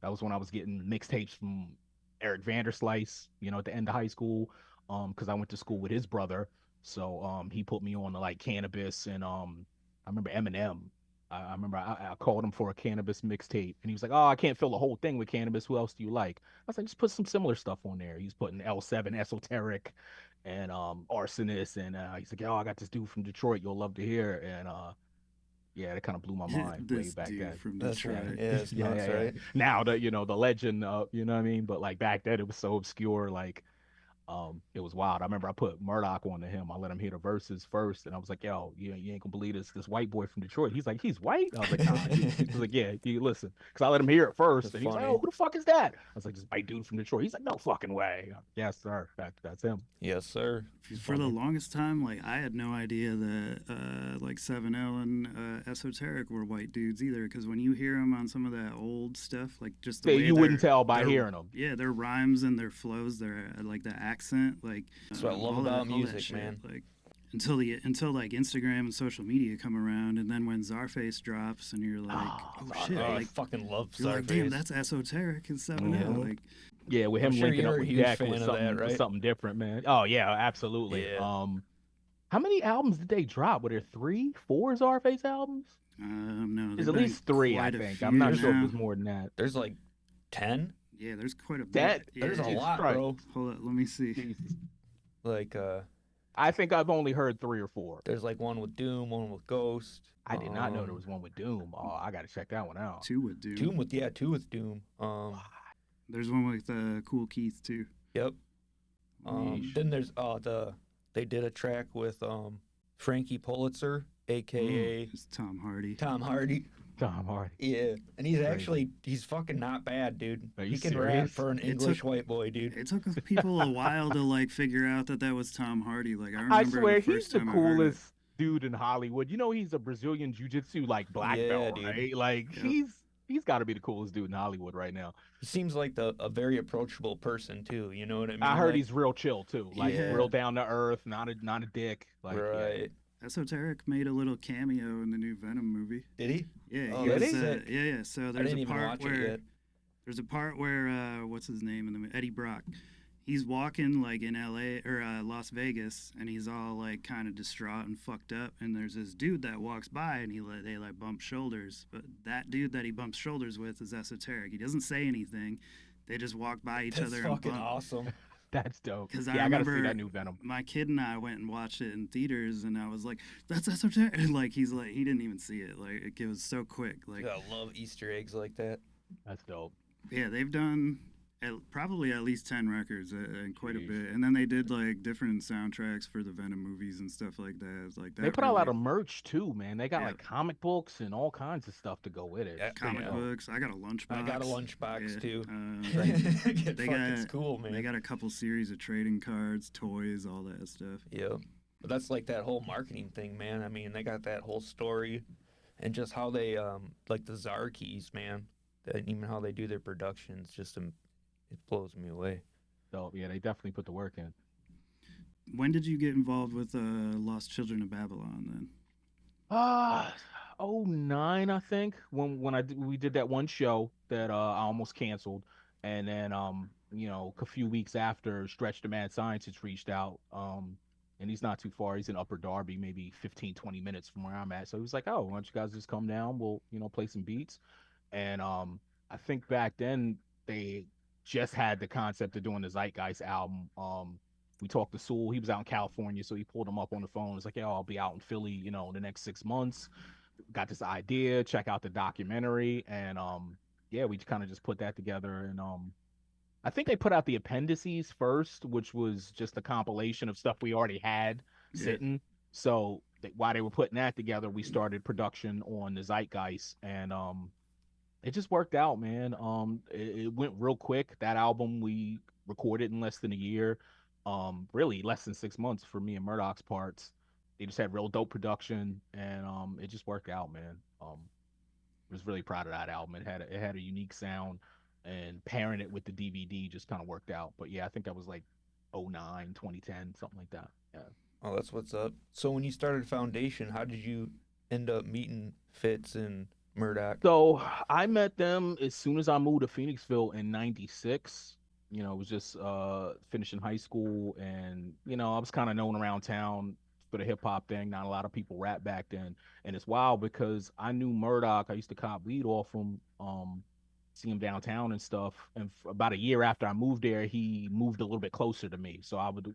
that was when I was getting mixtapes from Eric Vanderslice, at the end of high school, because I went to school with his brother, so he put me on to like Cannabis and I remember Eminem. I remember I called him for a Cannabis mixtape, and he was like, "Oh, I can't fill the whole thing with Cannabis. Who else do you like?" I was like, "Just put some similar stuff on there." He's putting L7 Esoteric and Arsonist, and he's like, "Oh, I got this dude from Detroit. You'll love to hear." And yeah, that kind of blew my mind way this back dude then. from That's Detroit. right. Yeah, it's Yeah, nuts, yeah, yeah. right? Now the legend, you know what I mean. But like back then, it was so obscure. Like It was wild. I remember I put Murdoch on to him. I let him hear the verses first, and I was like, "Yo, you ain't gonna believe this white boy from Detroit." He's like, "He's white." I was like, "Nah." He was like, "Yeah, you listen," because I let him hear it first, That's and he's like, funny. "Oh, who the fuck is that?" I was like, "This white dude from Detroit." He's like, "No fucking way." Yes, sir. That's him. Yes, sir. For the longest time, like I had no idea that like 7L and Esoteric were white dudes either. Because when you hear them on some of that old stuff, like just the Yeah, way you wouldn't their- tell by their- hearing them. Yeah, their rhymes and their flows, their like the accent, like That's what I love all that- about all that music, shit, man. Like until like Instagram and social media come around, and then when Czarface drops, and you're like, oh shit, I like fucking love you're like, damn, Starface. that's Esoteric and 7L. Mhm. Like Yeah, with him I'm sure linking you're up a with huge Deck fan was of something, that, right? something different, man. Oh yeah, absolutely. Yeah. How many albums did they drop? Were there 3, 4 Czarface albums? no, There's there's at least 3, I quite a think. few I'm not sure if now. there's more than that. There's like 10. Yeah, there's quite a bit. That There's a Yeah. lot, Christ. bro. Hold on, let me see. Jesus. Like I think I've only heard 3 or 4. there's like one with Doom, one with Ghost. I did not know there was one with Doom. Oh, I gotta check that one out. Two with Doom. two with Doom. There's one with Cool Keith too. Yep. Yeesh. Then there's they did a track with Frankie Pulitzer, aka It's Tom Hardy. Tom Hardy. Tom Hardy. Yeah, and he's Crazy. actually he's fucking not bad, dude. Are you He can rap serious? for an It English took- white boy, dude. It took people a while to like figure out that was Tom Hardy. Like I remember I swear the he's first the time I heard it. coolest dude in Hollywood. You know he's a Brazilian jiu-jitsu like black Yeah, belt, dude. right? Like Yep. he's got to be the coolest dude in Hollywood right now. He seems like a very approachable person too. You know what I mean? I heard Like, he's real chill too, like Yeah. real down to earth, not a dick. Like, yeah. right. Esoteric made a little cameo in the new Venom movie. Did he? Yeah, Oh, he that's was, sick. yeah. So I there's didn't a even part watch where it yet. there's a part where what's his name in the Eddie Brock. He's walking like in L.A. or Las Vegas, and he's all like kind of distraught and fucked up. And there's this dude that walks by, and they like bump shoulders. But that dude that he bumps shoulders with is Esoteric. He doesn't say anything. They just walk by each That's other and fucking bump. awesome. That's dope. 'Cause Yeah, I I gotta see remember- that new Venom. My kid and I went and watched it in theaters, and I was like, "That's Esoteric." And like he didn't even see it. Like it was so quick. Like I love Easter eggs like that. That's dope. yeah, they've done probably at least 10 records and quite a Jeez. bit. And then they did like different soundtracks for the Venom movies and stuff like that. It's like that. They put out a lot really- of merch too, man. They got Yeah. like comic books and all kinds of stuff to go with it. Yeah, It's pretty comic dope. books. I got a lunchbox. I got a lunchbox Yeah, too. they They got- it's cool, man. They got a couple series of trading cards, toys, all that stuff. Yeah. But that's like that whole marketing thing, man. I mean, they got that whole story and just how they like the Czar keys, man. And even how they do their productions, just it blows me away. So yeah, they definitely put the work in. When did you get involved with Lost Children of Babylon then? Uh 09, I think, when we did that one show that I almost canceled, and then a few weeks after, Stretch the Mad Scientist reached out, and he's not too far. He's in Upper Darby, maybe 15-20 minutes from where I'm at. So he was like, "Oh, why don't you guys just come down? We'll play some beats." And I think back then they just had the concept of doing the Zeitgeist album. We talked to Sewell. He was out in California, so he pulled him up on the phone. It's like, "Yo, I'll be out in Philly, the next 6 months." Got this idea, check out the documentary, and we kind of just put that together. And I think they put out the appendices first, which was just a compilation of stuff we already had Yeah. sitting. So while they were putting that together, we started production on the Zeitgeist, and it just worked out, man. It went real quick. That album we recorded in less than a year, really less than 6 months for me and Murdoch's parts. They just had real dope production, and it just worked out, man. I was really proud of that album. It had a unique sound, and pairing it with the DVD just kind of worked out. But yeah, I think that was like 09, 2010, something like that. Yeah. Oh, that's what's up. So when you started Foundation, how did you end up meeting Fitz and Murdoch? So I met them as soon as I moved to Phoenixville in '96. I was just finishing high school, and I was kind of known around town for the hip hop thing. Not a lot of people rap back then, and it's wild because I knew Murdoch. I used to cop weed off him, see him downtown and stuff. And about a year after I moved there, he moved a little bit closer to me, so I would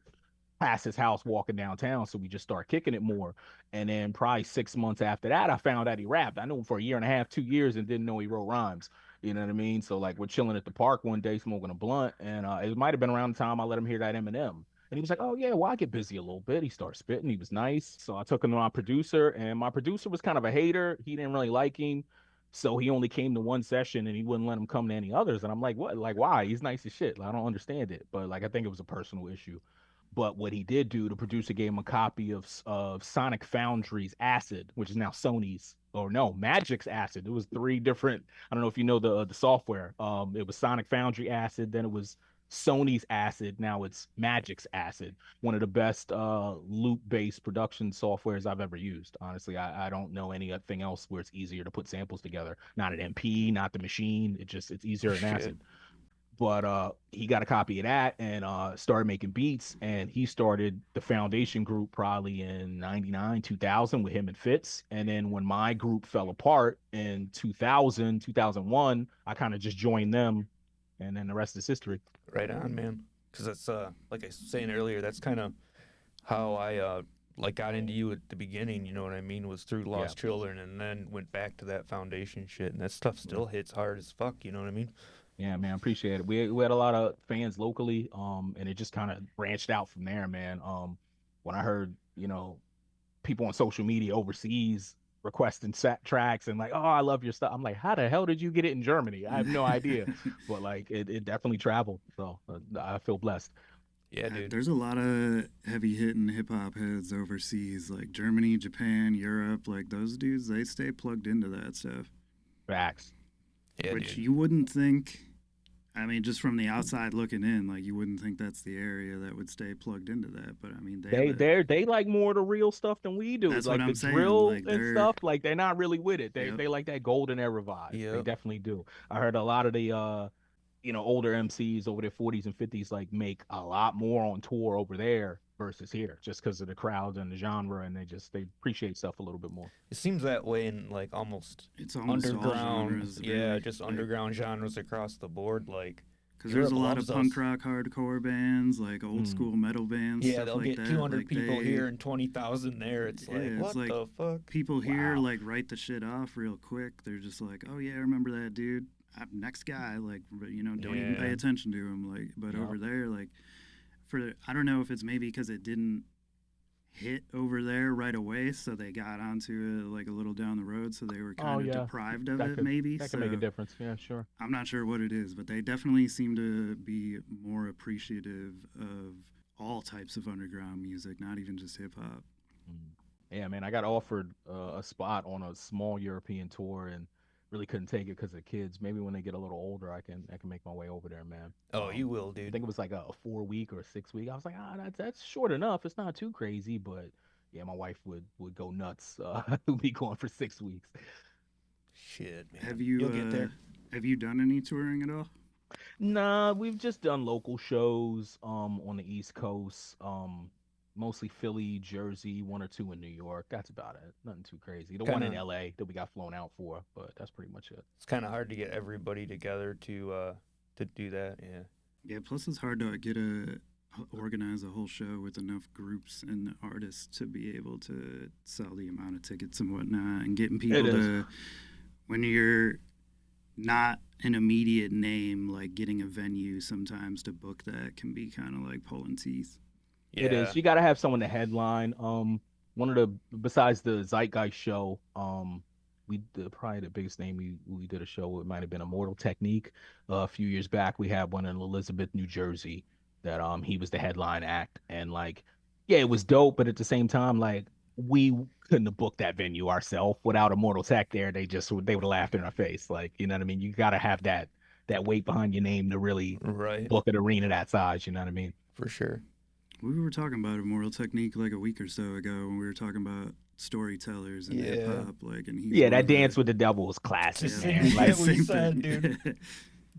pass his house walking downtown. So we just started kicking it more. And then probably 6 months after that, I found out he rapped. I knew him for a year and a half, 2 years, and didn't know he wrote rhymes. You know what I mean? So like we're chilling at the park one day smoking a blunt, and it might have been around the time I let him hear that Eminem. And he was like, "Oh yeah, well I get busy a little bit." He started spitting. He was nice, so I took him to my producer, and my producer was kind of a hater. He didn't really like him, so he only came to one session, and he wouldn't let him come to any others. And I'm like, "What? Like why? He's nice as shit. Like, I don't understand it." But like I think it was a personal issue. But what he did do, the producer gave him a copy of Sonic Foundry's Acid, which is now Sony's, or no, Magic's Acid. It was three different. I don't know if you know the software. It was Sonic Foundry Acid, then it was Sony's Acid, now it's Magic's Acid. One of the best loop-based production softwares I've ever used. Honestly, I don't know anything else where it's easier to put samples together. Not an MP, not the machine. It's easier than Shit. Acid. But he got a copy of that and started making beats, and he started the foundation group probably in 99 2000 with him and Fitz. And then when my group fell apart in 2000 2001, I kind of just joined them, and then the rest is history. Right on, man. Because that's like I was saying earlier, that's kind of how I like got into you at the beginning. You know what I mean? Was through Lost Children, and then went back to that foundation shit, and that stuff still hits hard as fuck. You know what I mean? Yeah, man, appreciate it. We had a lot of fans locally, and it just kind of branched out from there, man. When I heard, people on social media overseas requesting tracks and like, oh, I love your stuff. I'm like, how the hell did you get it in Germany? I have no idea, but like, it definitely traveled. So I feel blessed. Yeah, dude. There's a lot of heavy hitting hip hop heads overseas, like Germany, Japan, Europe. Like those dudes, they stay plugged into that stuff. Facts. Yeah, Which dude. you wouldn't think. I mean, just from the outside looking in, like you wouldn't think that's the area that would stay plugged into that. But I mean, They like more of the real stuff than we do. That's Like what the I'm saying. drill Like, and stuff, like they're not really with it. They Yep. they like that golden era vibe. They Yep. definitely do. I heard a lot of the older MCs over their 40s and 50s like make a lot more on tour over there versus here, just because of the crowds and the genre, and they appreciate stuff a little bit more. It seems that way in like almost it's almost all underground, genres, yeah, really. just Like, underground genres across the board. Like, because there's a Europe lot of loves punk us. rock, hardcore bands, like old school metal bands. Yeah, stuff they'll like get that. 200 like people they, here and 20,000 there. It's Yeah, like, it's what like the fuck? People here Wow. like write the shit off real quick. They're just like, oh yeah, I remember that dude. Next guy, like don't even pay Yeah. attention to him. Like, but Yep. over there, like, I don't know if it's maybe because it didn't hit over there right away, so they got onto it like a little down the road, so they were kind of deprived of it. Maybe that so can make a difference. Yeah, sure. I'm not sure what it is, but they definitely seem to be more appreciative of all types of underground music, not even just hip hop. Yeah, man, I got offered a spot on a small European tour and really couldn't take it because of kids. Maybe when they get a little older, I can make my way over there, man. Oh, you will, I dude. think it was like a 4 week or a 6 week. I was like, that's short enough. It's not too crazy, but yeah, my wife would go nuts. We'd be going for 6 weeks. Shit, man. Have you You'll get there. have you done any touring at all? Nah, we've just done local shows on the East Coast. Mostly Philly, Jersey, one or two in New York. That's about it. Nothing too crazy. The one in Kinda- LA that we got flown out for, but that's pretty much it. It's kind of hard to get everybody together to do that. Yeah. Yeah, plus it's hard to organize a whole show with enough groups and artists to be able to sell the amount of tickets and whatnot, and getting people to, when you're not an immediate name, like getting a venue sometimes to book that can be kind of like pulling teeth. Yeah. It is. You got to have someone to headline. One of the besides the Zeitgeist show, probably the biggest name we did a show with might have been Immortal Technique. A few years back, we had one in Elizabeth, New Jersey, that he was the headline act, and like, yeah, it was dope, but at the same time, like, we couldn't have booked that venue ourselves without Immortal Tech there. They would have laughed in our face, like, you know what I mean. You got to have that weight behind your name to really Right. book an arena that size. You know what I mean? For sure. We were talking about Immortal Technique like a week or so ago when we were talking about storytellers and Yeah. hip hop, like, and he's Yeah, one that of the- Dance with the Devil was classic, Yeah. man. Yeah, Like, we same said, thing. dude.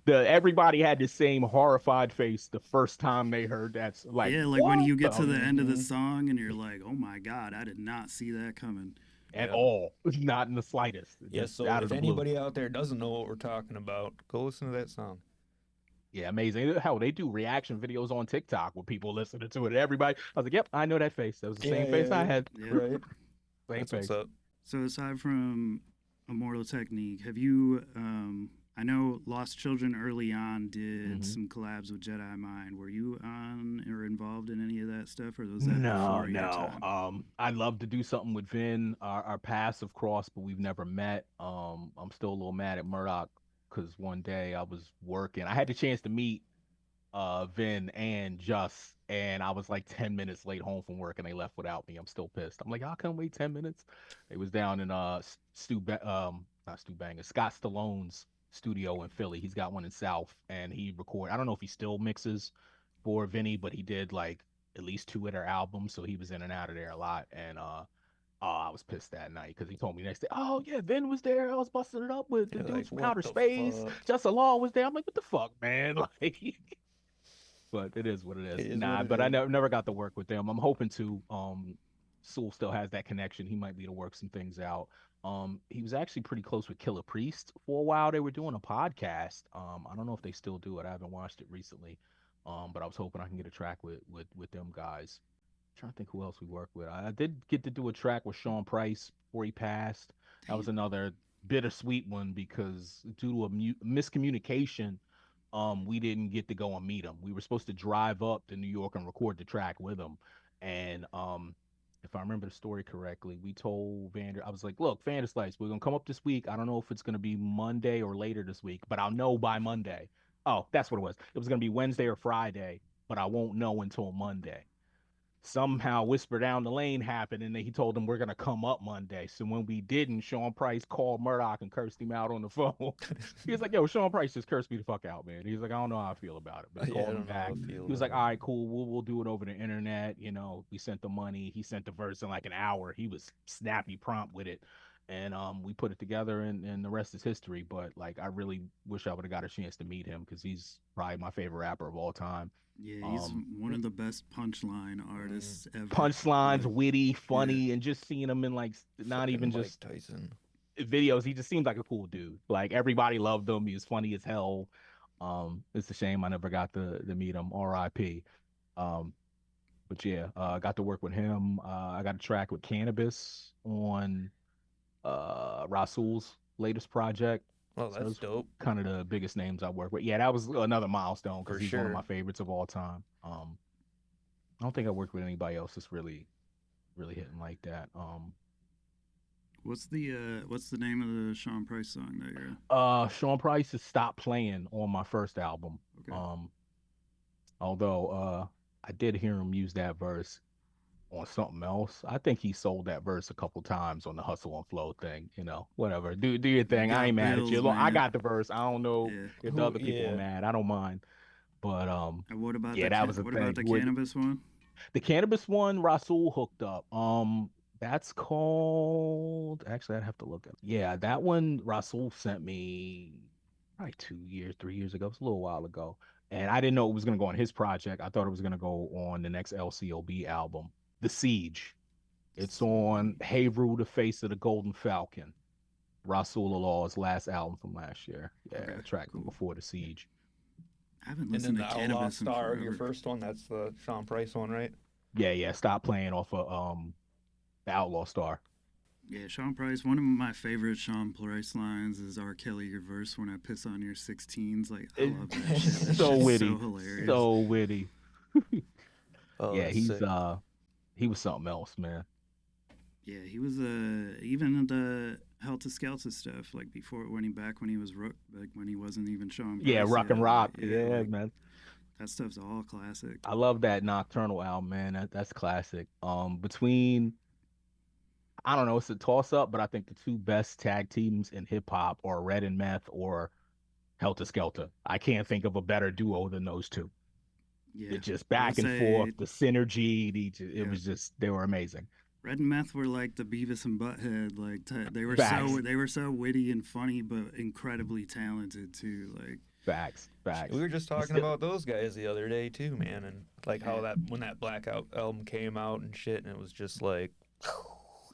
everybody had the same horrified face the first time they heard that. Like, yeah, like when what you get to the end of the Mhm. song and you're like, oh my god, I did not see that coming. at Yeah. all, not in the slightest. Yeah, Just so out if of the blue. anybody out there doesn't know what we're talking about, go listen to that song. Yeah, amazing. Hell, they do reaction videos on TikTok with people listening to it. Everybody, I was like, yep, I know that face. That was the same face I had. Yeah. Right? Same That's face. what's up. So aside from Immortal Technique, have you I know Lost Children early on did Mhm. some collabs with Jedi Mind. Were you on or involved in any of that stuff, or was that No, before your no. time? I'd love to do something with Vin. Our paths have crossed, but we've never met. I'm still a little mad at Murdoch because one day I was working. I had the chance to meet Vin and Just, and I was like 10 minutes late home from work and they left without me. I'm still pissed. I'm like, how come wait 10 minutes? It was down in not Stu Banger, Scott Stallone's studio in Philly. He's got one in South and he I don't know if he still mixes for Vinny, but he did like at least two of their albums, so he was in and out of there a lot. And oh, I was pissed that night because he told me next day, oh yeah, Vin was there. I was busting it up with the You're dudes like, from what outer the space. fuck? Justin Law was there. I'm like, what the fuck, man? Like, but it is what it is. It is what Nah, it but I is. never got to work with them. I'm hoping to. Sewell still has that connection. He might be to work some things out. He was actually pretty close with Killer Priest for a while. They were doing a podcast. I don't know if they still do it. I haven't watched it recently. But I was hoping I can get a track with them guys. Trying to think who else we worked with. I did get to do a track with Sean Price before he passed. That was Damn. another bittersweet one because due to a miscommunication, we didn't get to go and meet him. We were supposed to drive up to New York and record the track with him, and if I remember the story correctly, we told Vander, I was like, look, Vanderslice, we're gonna come up this week. I don't know if it's gonna be Monday or later this week, but I'll know by Monday. Oh, that's what it was. It was gonna be Wednesday or Friday, but I won't know until Monday. Somehow Whisper Down the Lane happened, and then he told them we're gonna come up Monday. So when we didn't, Sean Price called Murdoch and cursed him out on the phone. He was like, yo, Sean Price just cursed me the fuck out, man. He's like, I don't know how I feel about it. But he Yeah, I called him don't know how back. I feel He was about like, it. all right, cool, we'll do it over the internet. You know, we sent the money. He sent the verse in like an hour. He was snappy prompt with it. And we put it together and the rest is history. But like I really wish I would have got a chance to meet him because he's probably my favorite rapper of all time. Yeah, he's Um one of the best punchline artists ever. Punchlines, Like, witty, yeah, funny, and just seeing him in like not even Fucking Mike just Tyson. videos. He just seemed like a cool dude. Like everybody loved him. He was funny as hell. It's a shame I never got to meet him. R.I.P. Um, but yeah, I got to work with him. I got a track with Canibus on Rasul's latest project. Oh, So that's those dope. kind of the biggest names I work with. Yeah, that was another milestone because For he's one of my sure. favorites of all time. I don't think I worked with anybody else that's really hitting like that. what's the name of the Sean Price song that you're? Sean Price has stopped playing on my first album. Okay. Although I did hear him use that verse on something else. I think he sold that verse a couple times on the Hustle and Flow thing. You know, whatever. Do your You thing. I got ain't mad at you. bills, Look, I man. got the verse. I don't know Yeah. if the Who? other people are Yeah. mad. I don't mind. But And what about yeah, that was a what about thing. the Cannabis one? The Canibus one, Rasul hooked up. That's called. Actually, I'd have to look at. Yeah, that one Rasul sent me probably 2 years, 3 years ago. It's a little while ago, and I didn't know it was gonna go on his project. I thought it was gonna go on the next LCOB album, The Siege. It's on Hey Rule, the Face of the Golden Falcon. Rasul Allah's last album from last year. Yeah, Okay, the track cool. before The Siege. I haven't And then listened to the Outlaw Cannabis in Star, your forever. first one, that's the Sean Price one, right? Yeah. Stop playing off of the Outlaw Star. Yeah, Sean Price. One of my favorite Sean Price lines is "R. Kelly, your verse when I piss on your 16s." Like, I love that shit. That So shit's witty, so hilarious. so witty. Oh, Yeah, that's he's sick. he was something else, man. Yeah, he was even the Helter Skelter stuff. Like before, when he was Rook, like when he wasn't even Sean Price. Yeah, Rock and Rock. Like, Yeah, like, man. that stuff's all classic. I love that Nocturnal album, man. That's classic. Between I don't know, it's a toss up, but I think the two best tag teams in hip hop are Red and Meth or Helter Skelter. I can't think of a better duo than those two. Yeah, It just I would back and forth, say the synergy. It Yeah. was just they were amazing. Red and Meth were like the Beavis and Butthead. Like they were Facts. they were so witty and funny, but incredibly talented too. Like Facts. We were just talking Still- about those guys the other day too, man, and like how Yeah. that when that Blackout album came out and shit, and it was just like,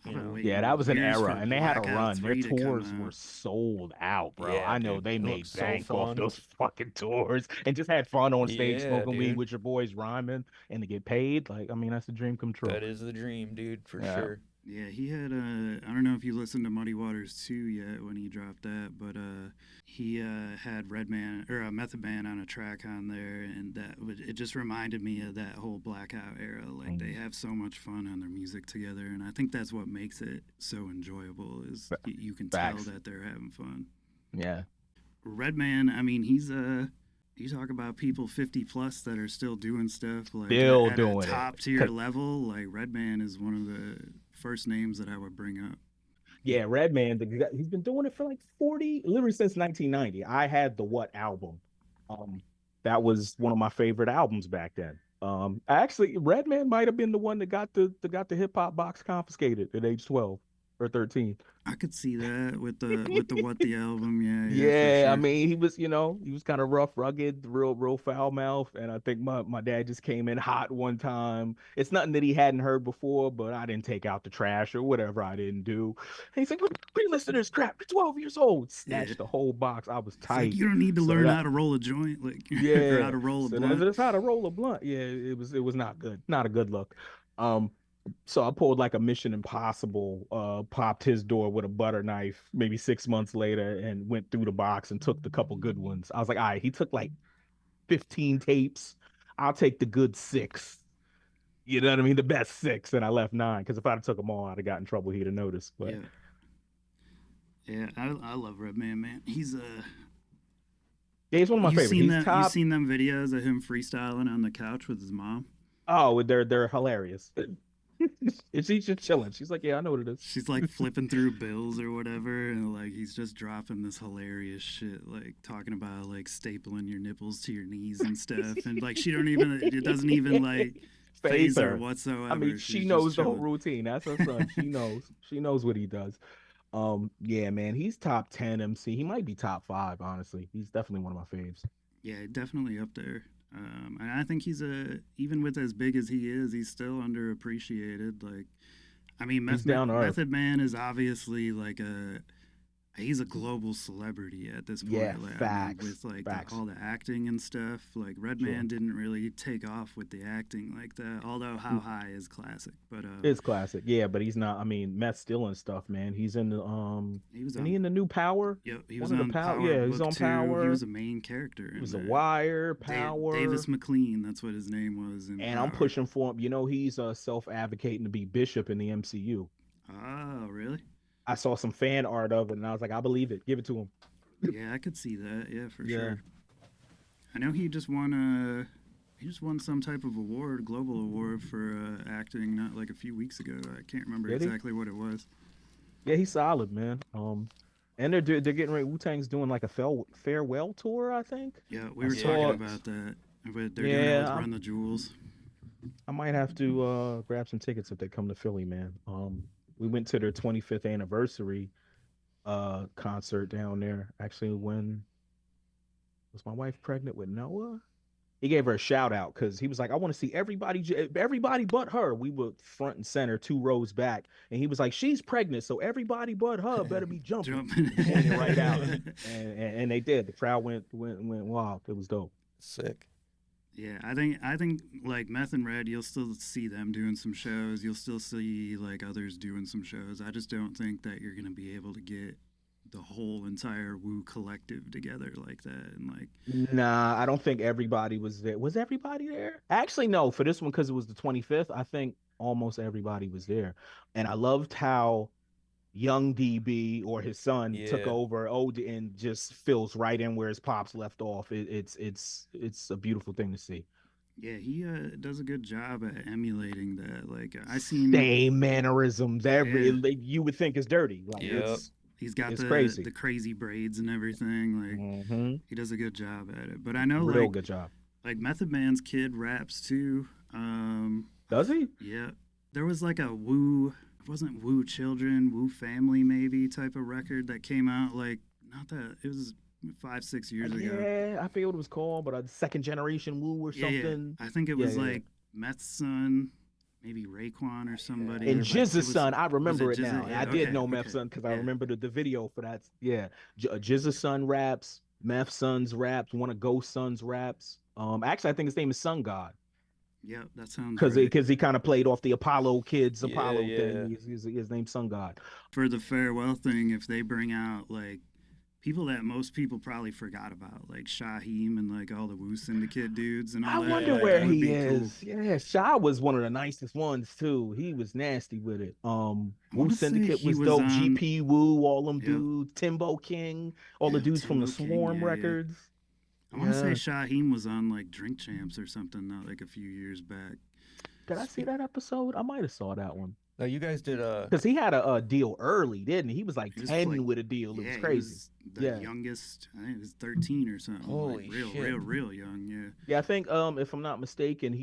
I've you been know, waiting Yeah, that was an years era, for and they had a Blackout run. Their 3 to come tours out. were sold out, bro. Yeah, I know dude. they It made looked so bank off fun. those fucking tours and just had fun on stage Yeah, smoking weed dude. with your boys rhyming and to get paid. Like, I mean, that's a dream come true. that is the dream, dude, for Yeah. sure. Yeah, he had I don't know if you listened to Muddy Waters 2 yet when he dropped that, but he had Redman or Method Man on a track on there, and it just reminded me of that whole Blackout era. Like they have so much fun on their music together, and I think that's what makes it so enjoyable. Is you can tell Facts. that they're having fun. Yeah. Redman, I mean, he's you talk about people 50 plus that are still doing stuff like Still at doing a it. top tier level. Like Redman is one of the first names that I would bring up. Yeah, Redman, he's been doing it for like 40, literally since 1990. I had the What album. That was one of my favorite albums back then. Actually, Redman might have been the one that got the hip hop box confiscated at age 12 or 13. I could see that with the What the album, yeah, for Yeah, I sure. mean, he was kind of rough, rugged, real foul mouth, and I think my dad just came in hot one time. It's nothing that he hadn't heard before, but I didn't take out the trash or whatever I didn't do. And he's like, "What you listen to this crap? You're 12 years old." Yeah. Snatched the whole box. I was It's like tight. you don't need to So learn that how to roll a joint, like or how yeah, to roll a so blunt. that's how to roll a blunt. Yeah, it was not good, not a good look. Um, so I pulled like a Mission Impossible, popped his door with a butter knife maybe 6 months later and went through the box and took the couple good ones. I was like, all right, he took like 15 tapes. I'll take the good six. You know what I mean? The best six, and I left nine because if I'd have took them all, I'd have got in trouble. He'd have noticed. But Yeah. Yeah, I love Redman, man. He's yeah, he's one of my favorites. He's you top. seen them videos of him freestyling on the couch with his mom? Oh, they're hilarious. She's just chilling. She's like, yeah, I know what it is. She's like flipping through bills or whatever, and like he's just dropping this hilarious shit, like talking about like stapling your nipples to your knees and stuff, and like it doesn't even like phase her whatsoever. I mean, She's she knows just the whole chilling. routine. That's her son. She knows. She knows what he does. Yeah, man, he's top 10 MC. He might be top 5, honestly. He's definitely one of my faves. Yeah, definitely up there. And I think he's even with as big as he is, he's still underappreciated. Like, I mean, He's down to earth. Method Man is obviously like he's a global celebrity at this point. Yeah, like, facts. I mean, with like facts. all the acting and stuff. Like Redman didn't really take off with the acting like that. Although How High is classic, but It's classic. Yeah, but he's not. I mean, Meth's still in stuff, man. He's in the he was he in the new Power? Yep, he was One of on the Power. Power. Yeah, he's Book on 2. Power. He was a main character. He was a in Wire, Power. Davis McLean, that's what his name was. In And Power. I'm pushing for him. You know, he's self-advocating to be Bishop in the MCU. Oh, really? I saw some fan art of it, and I was like, I believe it. Give it to him. Yeah, I could see that. Yeah, for Yeah. sure. I know he just won some type of award, global award for acting, not like a few weeks ago. I can't remember Did he? exactly what it was. Yeah, he's solid, man. And they're getting ready. Wu-Tang's doing like a farewell tour, I think. Yeah, we I were saw talking it. about that. But they're doing it with Yeah, Run the Jewels. I might have to grab some tickets if they come to Philly, man. We went to their 25th anniversary concert down there. Actually, when was my wife pregnant with Noah? He gave her a shout out because he was like, I want to see everybody but her. We were front and center, 2 rows back, and he was like, she's pregnant, so everybody but her better be jumping. Pointing right out, and they did. The crowd went wild. It was dope. Sick. Yeah, I think like Meth and Red, you'll still see them doing some shows. You'll still see like others doing some shows. I just don't think that you're gonna be able to get the whole entire Wu collective together like that. And like, Nah, I don't think everybody was there. Was everybody there? Actually, no. For this one, because it was the 25th, I think almost everybody was there. And I loved how young DB or his son took Yeah. over and just fills right in where his pops left off. It's a beautiful thing to see. yeah, he does a good job at emulating that. Like I seen Same mannerisms. Like, you would think it's dirty. Like Yep. he's got it's the crazy. crazy braids and everything. Like Mhm. he does a good job at it. But I know Real like good job. Method Man's kid raps too. Does he? Yeah, there was like a Wu. It wasn't Wu Children, Wu Family maybe type of record that came out like not that it was 5-6 years ago. Yeah, I forget what it was called, but a second generation Woo or Yeah, something. I think it Yeah, was yeah, like Meth's son, maybe Raekwon or somebody. And or, like, Jizz's son, I remember it Jizza? now. Yeah, I did okay, know Meth's okay. son because I Yeah. remember the video for that. Yeah, Jizz's son raps, Meth's son's raps, one of Ghost's son's raps. Actually, I think his name is Sun God. Yeah, that sounds because right. he kind of played off the Apollo kids, Yeah, Apollo yeah. thing. His name's Sun God. For the farewell thing, if they bring out like people that most people probably forgot about, like Shaheem and like all the Wu Syndicate dudes and I all that, wonder like where that would he be cool. is. Yeah, Shy was one of the nicest ones too. He was nasty with it. I Wu want to say Syndicate he was was dope. on. GP Wu, all them Yep, dudes, Timbo King, all the yeah, dudes from the Timbo King. Swarm Yeah, yeah. records. I want to say Yeah. Shaheem was on like Drink Champs or something, not like a few years back. Did I see that episode? I might have saw that one. Now you guys did Because he had a deal early, didn't he? He was like He was 10 like, with a deal. It was yeah, he crazy. was the Yeah. youngest. I think he was 13 or something. Holy like real, shit. real young. Yeah. Yeah, I think if I'm not mistaken,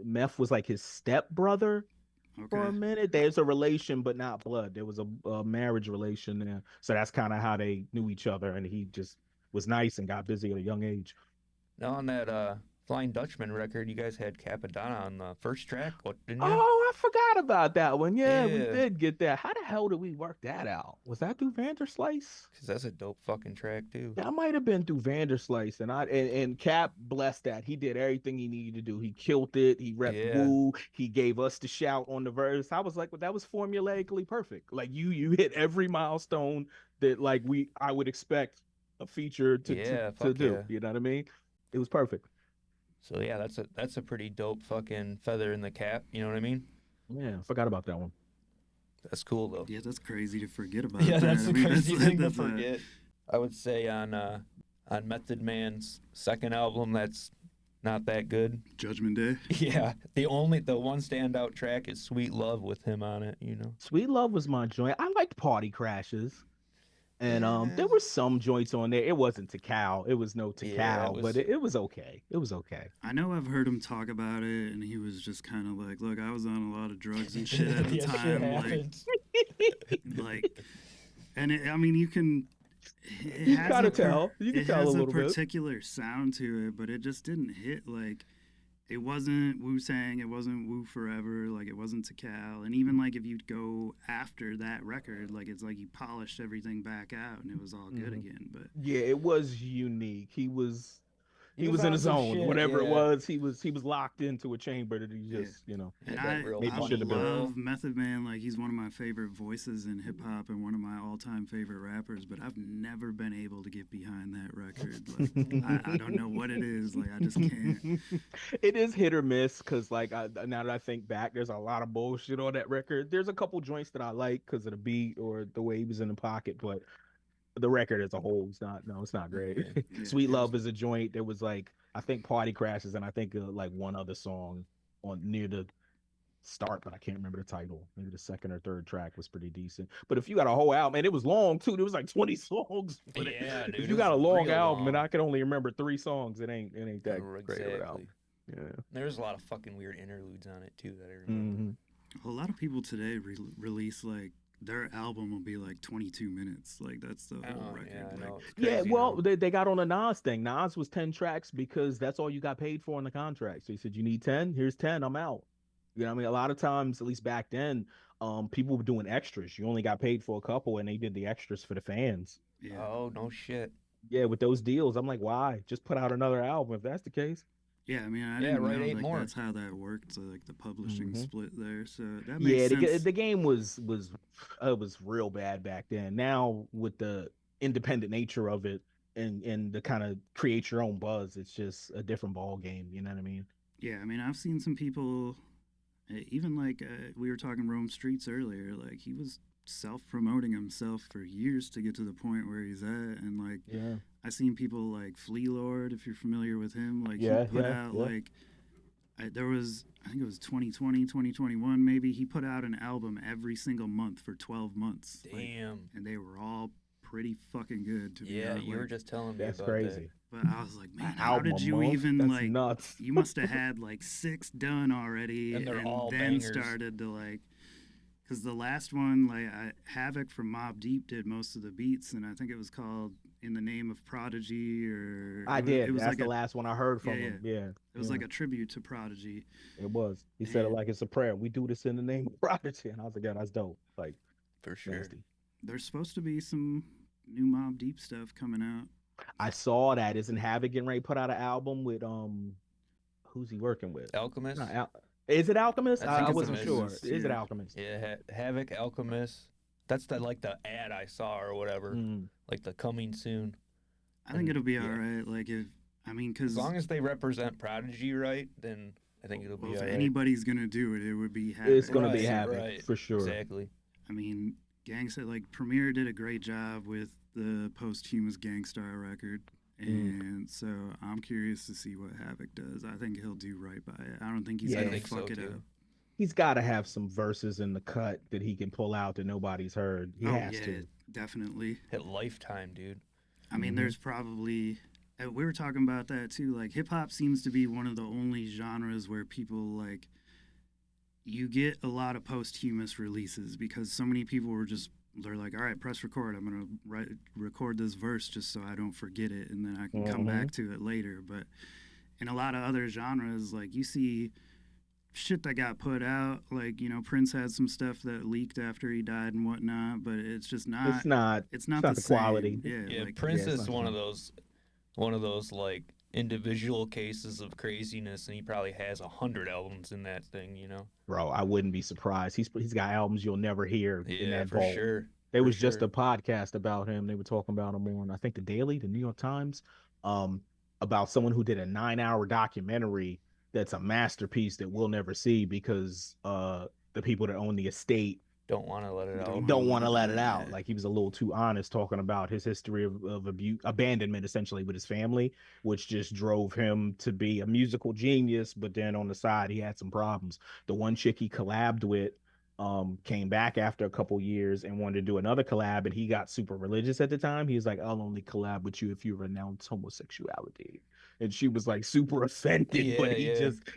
Meth was like his step brother for a Okay. minute. There's a relation, but not blood. There was a marriage relation there. So that's kind of how they knew each other, and he just was nice and got busy at a young age. now on that Flying Dutchman record, you guys had Cappadonna on the first track, what didn't you? Oh, I forgot about that one. Yeah, we Yeah. did get that. How the hell did we work that out? Was that through Vanderslice? Because that's a dope fucking track too. That might have been through Vanderslice, and Cap blessed that. He did everything he needed to do. He killed it. He repped Yeah. Woo. He gave us the shout on the verse. I was like, well, that was formulaically perfect. Like you hit every milestone that like I would expect a feature Yeah, to fuck do. yeah. You know what I mean? It was perfect. So yeah, that's a pretty dope fucking feather in the cap. You know what I mean? Yeah, I forgot about that one. That's cool though. Yeah, that's crazy to forget about. Yeah, that. that's I the mean, crazy thing to that's a- forget. I would say on Method Man's second album, that's not that good. Judgment Day. Yeah, the one standout track is "Sweet Love" with him on it. You know. Sweet Love was my joint. I liked Party Crashes. And there Yeah. were some joints on there. It wasn't Tikal. It was no Yeah, Tikal, it but was- it was okay. It was okay. I know I've heard him talk about it, and he was just kind of like, "Look, I was on a lot of drugs and shit at the Yeah, shit time, happens. and I mean, you can." You kinda tell. You can it tell has a little bit. particular sound to it, but it just didn't hit like. It wasn't Wu Sang, it wasn't Wu Forever, like it wasn't Tikal, and even like if you'd go after that record, like it's like he polished everything back out and it was all good Mhm. again. But Yeah, it was unique. He was in on his some zone. shit, Whatever it yeah. was, he was locked into a chamber that he Yeah. just, and Had that real maybe I should've been. love Method Man, like he's one of my favorite voices in hip hop and one of my all time favorite rappers, but I've never been able to get behind that record. Like I don't know what it is, like I just can't. It is hit or miss because, like, now that I think back, there's a lot of bullshit on that record. There's a couple joints that I like because of the beat or the way he was in the pocket, but the record as a whole is not. No, it's not great. Yeah, Sweet it was- Love is a joint. There was like I think Party Crashes and I think like one other song on near the start, but I can't remember the title. Maybe the second or third track was pretty decent. But if you got a whole album, and it was long too, there was like 20 songs. But Yeah, dude, if it you got a was long real album and long. I can only remember 3 songs, it ain't that great of an album. Exactly. Yeah. There's a lot of fucking weird interludes on it too that I remember. Mhm. A lot of people today release like their album will be like 22 minutes. Like that's the whole Oh, record. yeah, I like, know. It's Yeah, crazy well, now. they got on a Nas thing. Nas was 10 tracks because that's all you got paid for in the contract. So he said, you need 10, here's 10, I'm out. You know what I mean? A lot of times, at least back then, people were doing extras. You only got paid for a couple and they did the extras for the fans. yeah. Oh no shit. Yeah, with those deals, I'm like, why? Just put out another album if that's the case. Yeah, I mean, I Yeah, didn't write know 8 like more. that's how that worked. So like the publishing Mhm. split there. So that Yeah, makes sense. the game was it was real bad back then. Now with the independent nature of it and the kind of create your own buzz, it's just a different ball game. You know what I mean? Yeah, I mean, I've seen some people, even like we were talking Rome Streets earlier. Like he was self-promoting himself for years to get to the point where he's at, and like Yeah. I seen people like Flea Lord, if you're familiar with him. Like Yeah, he put yeah, out yeah. like there was, I think it was 2020, 2021 maybe. He put out an album every single month for 12 months. like, Damn. and they were all pretty fucking good to be Yeah, honest. you were Like, just telling me That's about crazy. but I was like, man, An how album did a you month? even That's like? nuts. You must have had like 6 done already, And they're all then bangers. started to like, because the last one, like Havoc from Mobb Deep did most of the beats, and I think it was called "In the Name of Prodigy" or I it was, did. It was That's like the a, last one I heard from Yeah, him. Yeah. it was yeah. like a tribute to Prodigy. It was. He said it And- like it's a prayer. We do this in the name of Prodigy. And I was like, yeah, that's dope. Like, For sure. nasty. There's supposed to be some new Mobb Deep stuff coming out. I saw that. Isn't Havoc getting ready to put out an album with Who's he working with? Alchemist. Not Is it Alchemist? I think I it's wasn't sure. Alchemist, Is it yeah. Alchemist? Yeah, Havoc, Alchemist. That's the ad I saw or whatever. Mm. Like the coming soon. I think And, it'll be yeah. all right. Like because As long as they represent Prodigy right, then I think it'll be if all right. anybody's gonna do it, it would be Havoc. It's gonna be Right, Havoc right. for sure. Exactly. I mean, Gangsta, like Premier did a great job with the posthumous Gangstar record, and so I'm curious to see what Havoc does. I think he'll do right by it. I don't think he's Yeah. I gonna think so, fuck it too. up. He's got to have some verses in the cut that he can pull out that nobody's heard. He has to. definitely. Hit Lifetime, dude. I mean, there's probably we were talking about that too. Like hip hop seems to be one of the only genres where people like you get a lot of posthumous releases because so many people were just they're like, all right, press record. I'm gonna record this verse just so I don't forget it, and then I can come back to it later. But in a lot of other genres, like you see shit that got put out, like Prince had some stuff that leaked after he died and whatnot, but it's just not. It's not the same. quality. Yeah, like, Prince it's is not one of those like individual cases of craziness, and he probably has 100 albums in that thing, Bro, I wouldn't be surprised. He's got albums you'll never hear in Yeah, that for vault. sure. There for was just sure. a podcast about him. They were talking about him on, I think, the Daily, the New York Times, about someone who did a 9-hour documentary that's a masterpiece that we'll never see because the people that own the estate Don't want to let it out. don't want to let it out. Like he was a little too honest talking about his history of abuse, abandonment, essentially with his family, which just drove him to be a musical genius. But then on the side, he had some problems. The one chick he collabed with came back after a couple years and wanted to do another collab, and he got super religious at the time. He was like, I'll only collab with you if you renounce homosexuality. And she was like super offended, but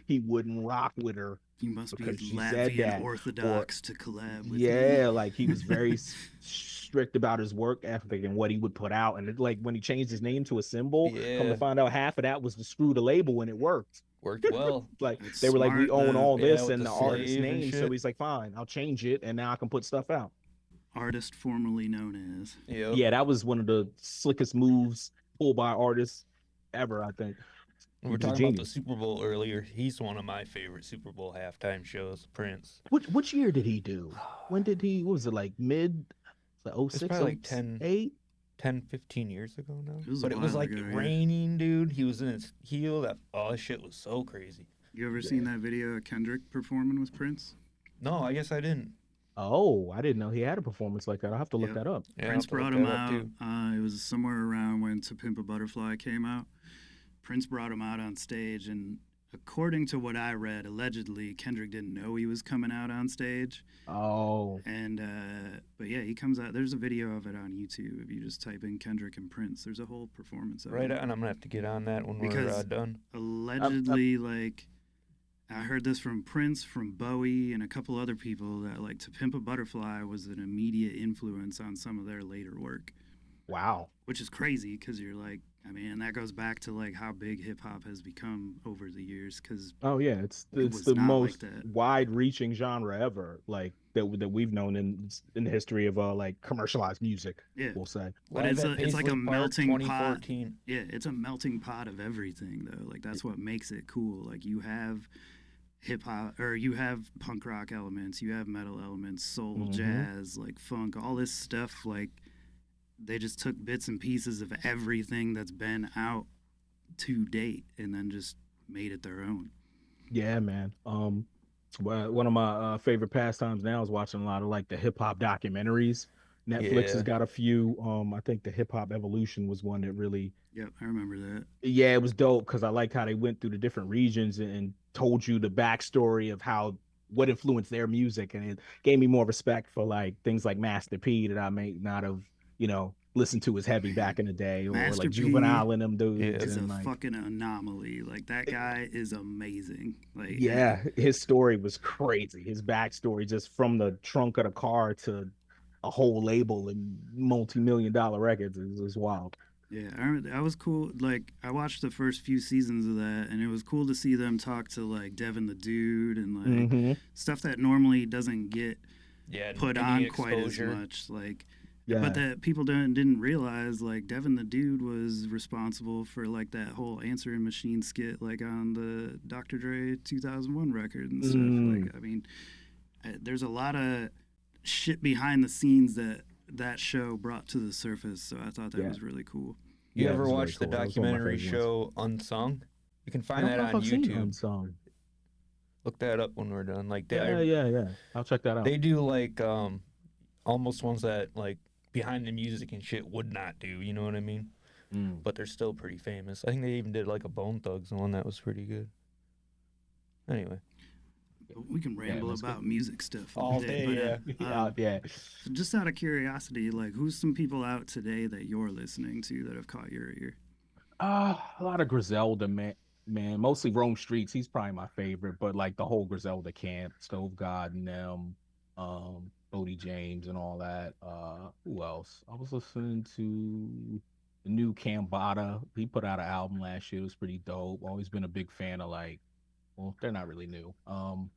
he wouldn't rock with her. You must be because she said that, Latvian Orthodox to collab with yeah, me. like he was very strict about his work ethic and what he would put out. And like when he changed his name to a symbol, come Yeah. to find out half of that was to screw the label, and it worked. Worked well. Like It's they were like, we smart, own though. all this with and the the artist's slave and name. So shit. he's like, fine, I'll change it, and now I can put stuff out. Artist formerly known as. Yep. Yeah, that was one of the slickest moves pulled by artists ever, I think. We were He's a talking about the genius. Super Bowl earlier. He's one of my favorite Super Bowl halftime shows, Prince. Which year did he do? When did he? What was it, like mid? Like 06, It's probably like 10, 08? 10, 15 years ago now. It was a But it was while like ago, yeah. raining, dude. He was in his heel. That shit was so crazy. You ever seen that video of Kendrick performing with Prince? No, I guess I didn't. Oh, I didn't know he had a performance like that. I'll have to look Yep. that up. Yeah, Prince I'll have to brought look him that up, out. too. It was somewhere around when To Pimp a Butterfly came out. Prince brought him out on stage, and according to what I read, allegedly Kendrick didn't know he was coming out on stage. Oh, And but yeah, he comes out. There's a video of it on YouTube. If you just type in Kendrick and Prince, there's a whole performance of Right it. on. I'm going to have to get on that when we're Because- done. Allegedly, like I heard this from Prince, from Bowie, and a couple other people that like To Pimp a Butterfly was an immediate influence on some of their later work, wow. which is crazy because you're like, I mean, and that goes back to like how big hip hop has become over the years. Because Oh yeah, it's was the not like most that. wide-reaching genre ever, like that we've known in the history of like commercialized music. yeah, We'll say. but Live it's at like a Paisley Park, melting pot. 2014. Yeah, it's a melting pot of everything though. Like that's what makes it cool. Like you have hip hop or you have punk rock elements, you have metal elements, soul, Mhm. jazz, like funk, all this stuff. Like they just took bits and pieces of everything that's been out to date and then just made it their own. Yeah, man. One of my favorite pastimes now is watching a lot of like the hip hop documentaries. Netflix Yeah. has got a few. I think the Hip Hop Evolution was one that really, Yep, I remember that. yeah, it was dope because I liked how they went through the different regions and told you the backstory of what influenced their music, and it gave me more respect for like things like Master P that I may not have, listened to as heavy back in the day, or Master like P Juvenile and them dudes. Yeah. It's a and like, fucking anomaly. Like that guy is amazing. Like yeah, his story was crazy. His backstory, just from the trunk of the car to a whole label and multi-million-dollar records, is wild. Yeah, I was cool. Like I watched the first few seasons of that, and it was cool to see them talk to like Devin the Dude and like Mhm. stuff that normally doesn't get Yeah. put any on quite as exposure. much. Like, Yeah. But that people didn't realize, like, Devin the Dude was responsible for, like, that whole answering machine skit, like, on the Dr. Dre 2001 record and stuff. Like, I mean, there's a lot of shit behind the scenes that show brought to the surface, so I thought that was really cool. You Yeah, ever it was very watch the cool. That was one of my documentary favorite ones. show Unsung? You can I find don't that know if on I've seen YouTube. Unsung. Look that up when we're done. Like Yeah. I'll check that out. they do like almost ones that like behind the music and shit would not do. You know what I mean? But they're still pretty famous. I think they even did like a Bone Thugs one that was pretty good. Anyway, We can ramble that's about cool. music stuff all day, but, Yeah. So just out of curiosity, like, who's some people out today that you're listening to that have caught your ear? A lot of Griselda, man. Mostly Rome Streets. He's probably my favorite, but like the whole Griselda camp, Stove God and them, Bodie James and all that. Who else? I was listening to the new Cambada. He put out an album last year. It was pretty dope. Always been a big fan of like, well, they're not really new. I was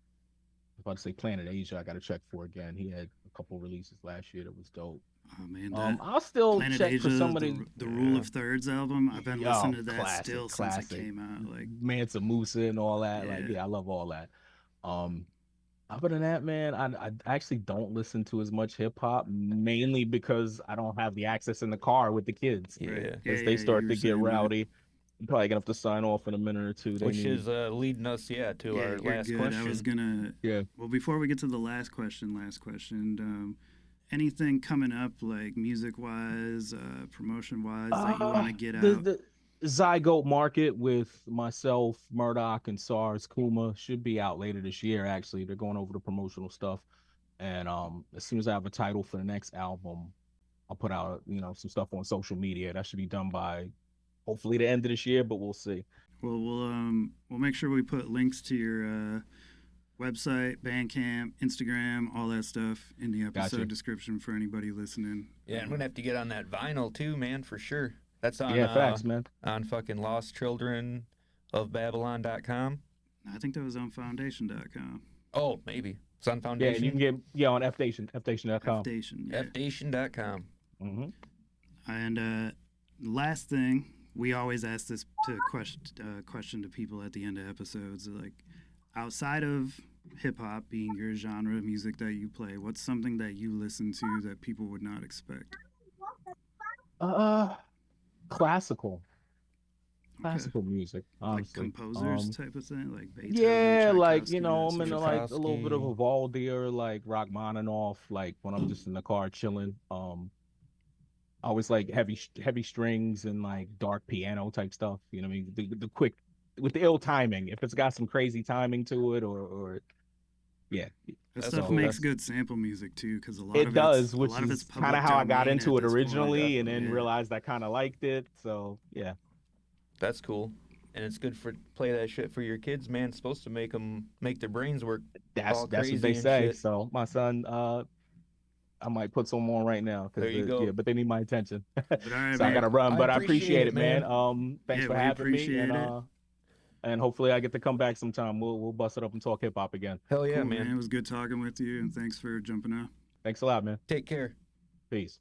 about to say Planet Asia. I got to check for again. He had a couple releases last year that was dope. Oh man, that I'll still Planet check Asia, for some of the Rule of Thirds album. I've been listening to that classic, still since it came out. Like, Mansa Musa and all that. Like, Yeah. I love all that. Other than that, man, I actually don't listen to as much hip hop, mainly because I don't have the access in the car with the kids. yeah. As they start you to were get saying that. rowdy, I'm probably gonna have to sign off in a minute or two. They Which need, is leading us, to Yeah, our you're last good. question. I was gonna. yeah. Well, before we get to the last question, anything coming up, like music wise, promotion wise, that you want to get out? The Zygote Market with myself, Murdoch, and SARS Kuma should be out later this year. Actually, they're going over the promotional stuff, and as soon as I have a title for the next album, I'll put out some stuff on social media. That should be done by hopefully the end of this year, but we'll see. Well, we'll make sure we put links to your website, Bandcamp, Instagram, all that stuff in the episode Gotcha. description for anybody listening. Yeah, I'm gonna have to get on that vinyl too, man, for sure. That's on Facts, man. on fucking lostchildrenofbabylon.com. I think that was on foundation.com. Oh, maybe. It's on Yeah, and Foundation. you can get on FDATION.com. Foundation, yeah. FDATION.com. Mm-hmm. And last thing, we always ask this question to people at the end of episodes, like, outside of hip hop being your genre of music that you play, what's something that you listen to that people would not expect? Classical music, Like honestly. composers type of thing, like Beethoven, Yeah, like Tchaikovsky, I'm that into sort of like a little bit of Tchaikovsky. Vivaldi or like Rachmaninoff, like when I'm just in the car chilling. I always like heavy strings and like dark piano type stuff. You know what I mean? The quick with the ill timing. If it's got some crazy timing to it, or yeah, That That's stuff cool. makes good sample music too, because a lot it of does, it's, a which lot of it's is kind of how I got public into it domain at this point. originally, and then Yeah. realized I kind of liked it. So yeah, That's cool. And it's good for play that shit for your kids, man. It's supposed to make their brains work. that's All what crazy they and say. shit. So my son, I might put some on right now There you because go. but they need my attention. But all right, So I man. gotta run, but I appreciate it, man. man. Thanks Yeah, for we having me, appreciate it. and hopefully I get to come back sometime. We'll bust it up and talk hip hop again. Hell yeah, Cool, man. It was good talking with you, and thanks for jumping on. Thanks a lot, man. Take care. Peace.